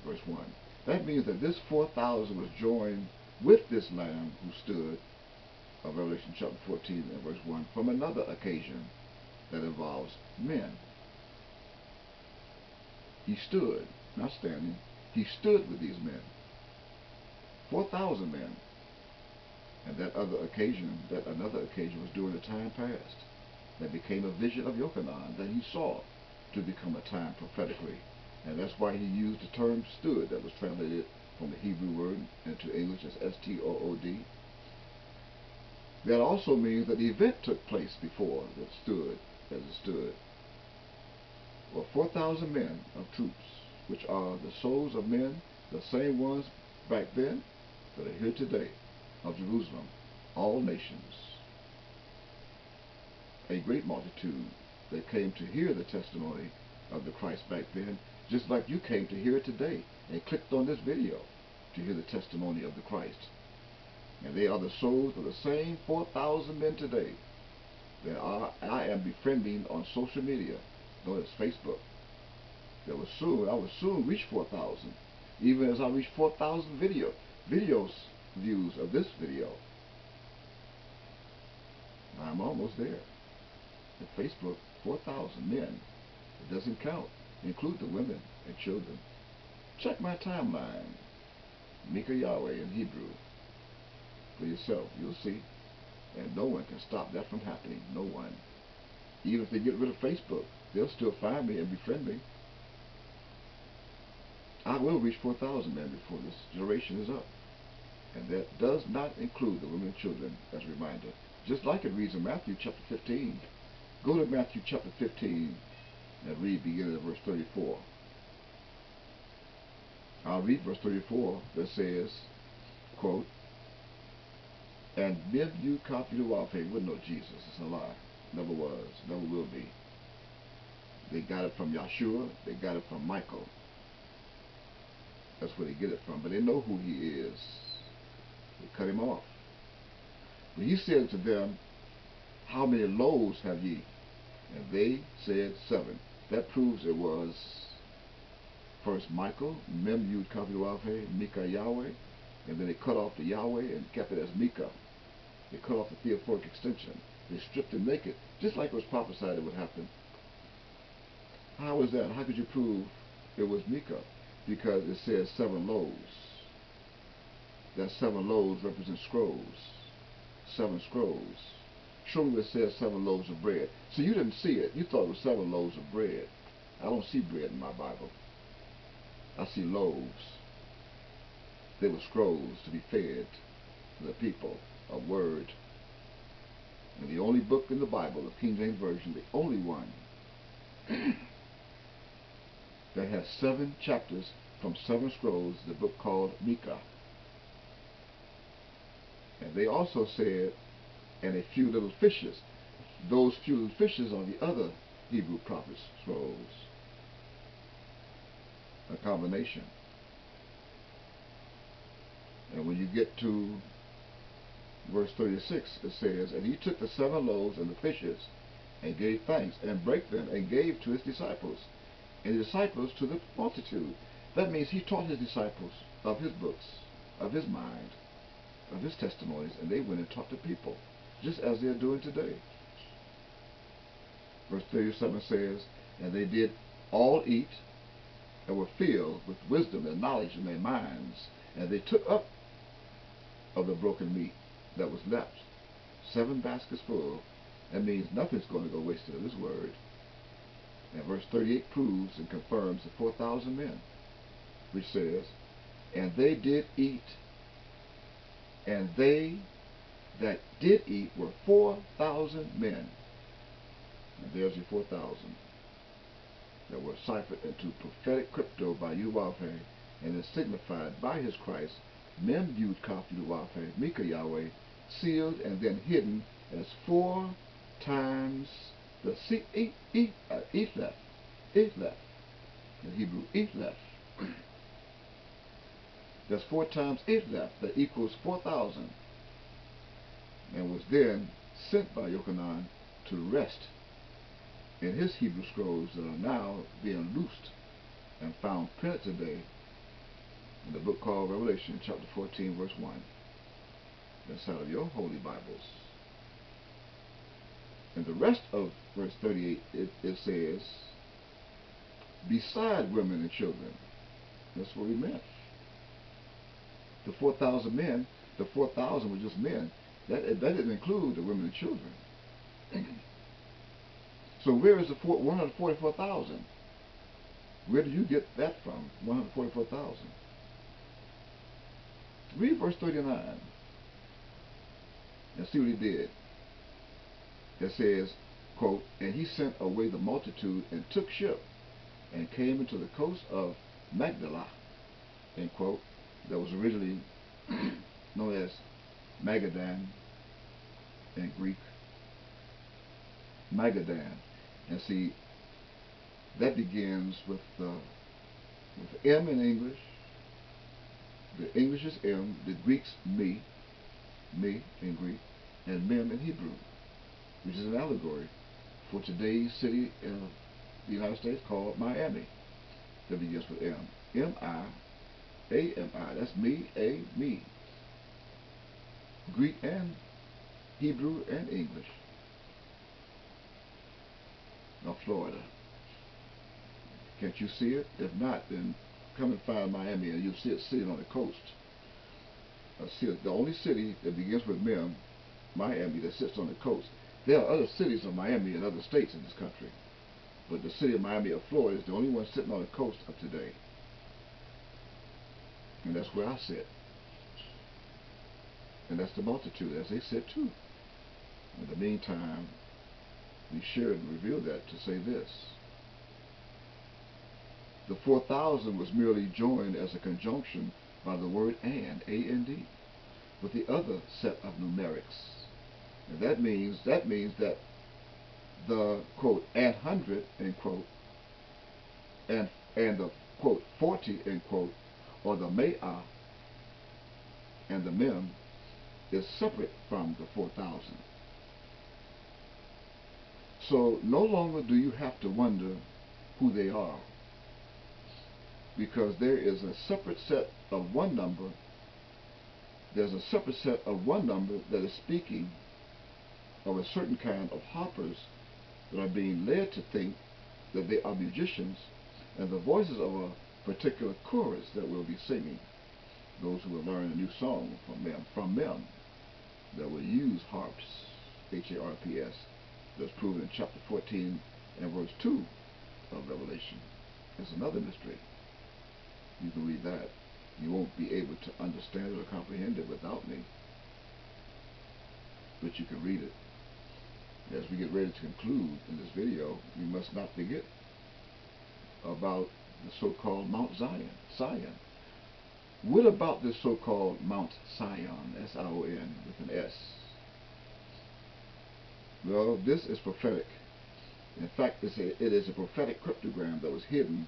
verse 1. That means that this 4,000 was joined with this Lamb who stood, of Revelation chapter 14 and verse 1, from another occasion that involves men. He stood, not standing, he stood with these men. 4,000 men. And that another occasion was during the time past. That became a vision of Yochanan that he saw to become a time prophetically. And that's why he used the term stood that was translated from the Hebrew word into English as S-T-O-O-D. That also means that the event took place before that stood as it stood. Well, 4,000 men of troops, which are the souls of men, the same ones back then that are here today, of Jerusalem, all nations. A great multitude that came to hear the testimony of the Christ back then, just like you came to hear it today and clicked on this video to hear the testimony of the Christ. And they are the souls of the same 4,000 men today that I am befriending on social media, known as Facebook. I will soon reach 4,000, even as I reach 4,000 videos views of this video. I'm almost there. At Facebook, 4,000 men. It doesn't count. Include the women and children. Check my timeline, Mika Yahweh in Hebrew, for yourself. You'll see. And no one can stop that from happening. No one. Even if they get rid of Facebook, they'll still find me and befriend me. I will reach 4,000 men before this generation is up. And that does not include the women and children, as a reminder. Just like it reads in Matthew chapter 15. Go to Matthew chapter 15 and read beginning at verse 34. I'll read verse 34 that says, quote, And Mem Yud Kaf Yud Waw He wouldn't know Jesus. It's a lie. Never was. Never will be. They got it from Yahshua. They got it from Michael. That's where they get it from. But they know who he is. They cut him off. But he said to them, how many loaves have ye? And they said 7. That proves it was first Michael, Mem Yud Kaf Yud Waw He, Mika Yahweh, and then they cut off the Yahweh and kept it as Mika. They cut off the theophoric extension. They stripped him naked, just like it was prophesied it would happen. How was that? How could you prove it was Mika? Because it says 7 loaves. That 7 loaves represent scrolls. 7 scrolls. Show me where it says 7 loaves of bread. So you didn't see it. You thought it was 7 loaves of bread. I don't see bread in my Bible. I see loaves. They were scrolls to be fed to the people. A word. And the only book in the Bible, the King James Version, the only one that has 7 chapters from 7 scrolls, the book called Micah. And they also said, and a few little fishes. Those few little fishes are the other Hebrew prophets' scrolls. A combination. And when you get to verse 36, it says, and he took the 7 loaves and the fishes, and gave thanks, and brake them, and gave to his disciples, and the disciples to the multitude. That means he taught his disciples of his books, of his mind, of his testimonies, and they went and taught the people, just as they're doing today. Verse 37 says, and they did all eat, and were filled with wisdom and knowledge in their minds, and they took up of the broken meat that was left 7 baskets full. That means nothing's going to go wasted of this word. And verse 38 proves and confirms the 4,000 men, which says, and they did eat, and they that did eat were 4,000 men. And there's your 4,000 that were ciphered into prophetic crypto by Yud Waw He, and is signified by his Christ, Mem Yud Kaf Yud Waw He, Mika Yahweh, sealed and then hidden as 4 times the Ethlef, in Hebrew, Ethlef. That's 4 times Ethlef, that equals 4,000, and was then sent by Yochanan to rest in his Hebrew scrolls that are now being loosed and found printed today in the book called Revelation, chapter 14, verse 1. Inside of your holy Bibles. And the rest of verse 38, it says, beside women and children. That's what he meant. The 4,000 men, the 4,000 were just men. That didn't include the women and children. So where is the 144,000? Where do you get that from, 144,000? Read verse 39 and see what he did. It says, quote, and he sent away the multitude and took ship and came into the coast of Magdala, end quote, that was originally known as Magadan in Greek. Magadan. And see, that begins with M in English. The English is M, the Greek's me in Greek, and Mem in Hebrew, which is an allegory for today's city in the United States called Miami. That begins with M. M-I-A-M-I. That's me, a, me. Greek and Hebrew and English. Now Florida. Can't you see it? If not, then come and find Miami and you'll see it sitting on the coast. The only city that begins with Mem, Miami, that sits on the coast. There are other cities of Miami in other states in this country, but the city of Miami of Florida is the only one sitting on the coast of today. And that's where I sit. And that's the multitude as they sit too. In the meantime, we shared and revealed that to say this. The 4,000 was merely joined as a conjunction by the word and, A-N-D. with the other set of numerics. And that means that the quote and hundred end quote and the quote 40 end quote, or the Ma'ah and the Mem, is separate from the 4,000. So no longer do you have to wonder who they are, because there is a separate set of one number. There's a separate set of one number that is speaking of a certain kind of harpers that are being led to think that they are musicians, and the voices of a particular chorus that will be singing. Those who will learn a new song from them that will use harps, H-A-R-P-S, that's proven in chapter 14 and verse 2 of Revelation. It's another mystery. You can read that. You won't be able to understand it or comprehend it without me, but you can read it. As we get ready to conclude in this video, we must not forget about the so-called Mount Zion. What about this so-called Mount Sion, S-I-O-N, with an S? Well, this is prophetic. In fact, it is a prophetic cryptogram that was hidden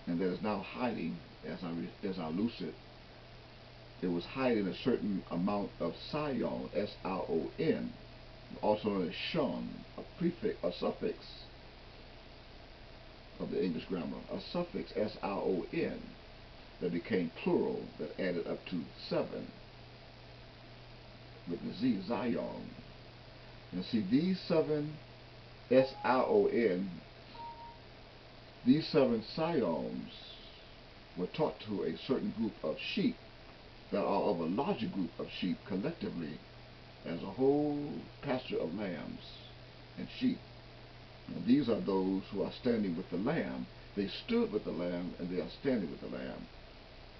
and that is now hiding as I loose it. It was hiding a certain amount of Sion, S-I-O-N, also known as Shon, a prefix, a suffix of the English grammar, a suffix S-I-O-N that became plural, that added up to 7 with the Z, Zion. And see, these 7 S-I-O-N, these 7 Sions were taught to a certain group of sheep that are of a larger group of sheep collectively as a whole pasture of lambs and sheep. And these are those who are standing with the Lamb. They stood with the Lamb and they are standing with the Lamb,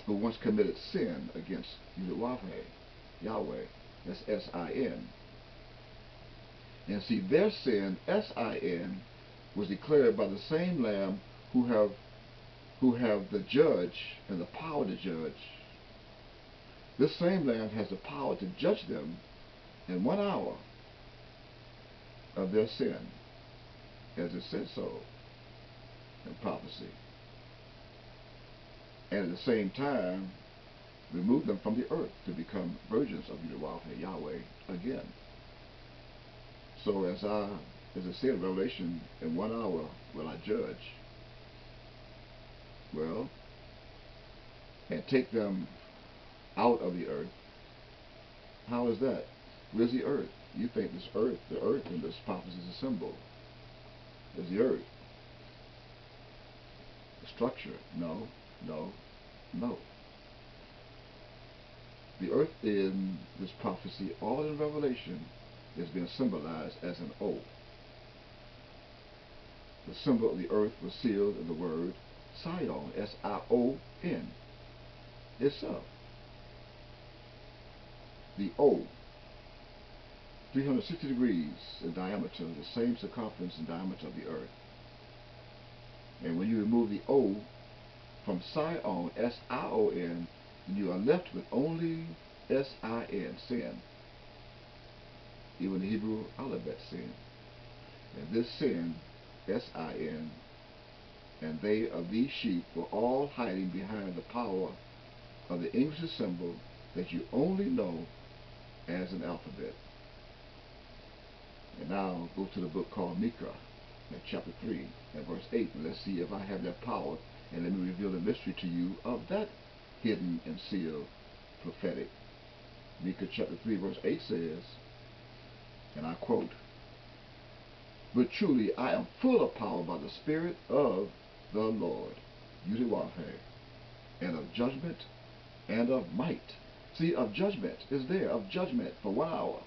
who once committed sin against Yahweh. That's S-I-N. And see, their sin, S-I-N, was declared by the same Lamb who have the judge and the power to judge. This same Lamb has the power to judge them in 1 hour of their sin, as it said so in prophecy, and at the same time remove them from the earth to become virgins of Yahweh again. So as it said in Revelation, in 1 hour will I judge. Well, and take them out of the earth. How is that? Where's the earth? You think this earth, the earth in this prophecy is a symbol. Is the earth the structure? No, no, no. The earth in this prophecy, all in Revelation, is being symbolized as an O. The symbol of the earth was sealed in the word Sion, S-I-O-N, itself. The O, 360 degrees in diameter, the same circumference and diameter of the earth. And when you remove the O from Sion, S-I-O-N, you are left with only S-I-N, sin. Even the Hebrew alphabet, sin. And this sin, S-I-N, and they of these sheep were all hiding behind the power of the English symbol that you only know as an alphabet. And now go to the book called Micah, in chapter 3 and verse 8, and let's see if I have that power, and let me reveal the mystery to you of that hidden and sealed prophetic. Micah chapter 3 verse 8 says, and I quote, "But truly I am full of power by the Spirit of the Lord, Yahweh, and of judgment and of might." See, of judgment is there, of judgment for 1 hour.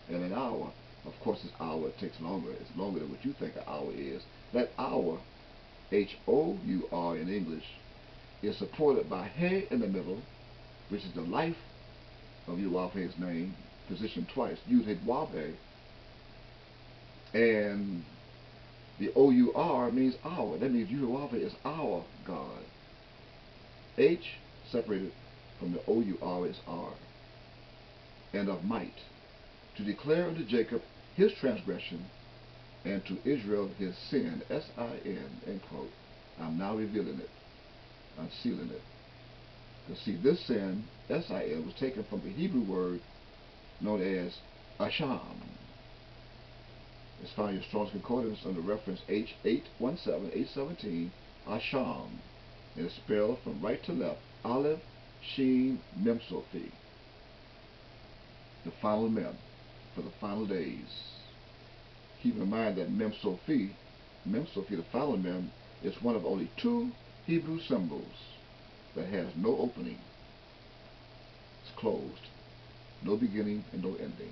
And an hour, of course, this hour takes longer. It's longer than what you think an hour is. That hour, H-O-U-R in English, is supported by He in the middle, which is the life of Yahweh's name, positioned twice, Yud-Heh-Wah-Heh. And the O-U-R means our. That means Yahweh is our God. H separated from the O-U-R is R. and of might, to declare unto Jacob his transgression, and to Israel his sin, S-I-N, end quote. I'm now revealing it. I'm sealing it. To see this sin, S-I-N, was taken from the Hebrew word known as Asham. It's found in your Strong's Concordance under reference H817817, Asham. And it's spelled from right to left, Aleph, Sheen, Mem Sophi. The final Mem for the final days. Keep in mind that Mem Sophi, the final Mem, is one of only 2 Hebrew symbols that has no opening. It's closed. No beginning and no ending.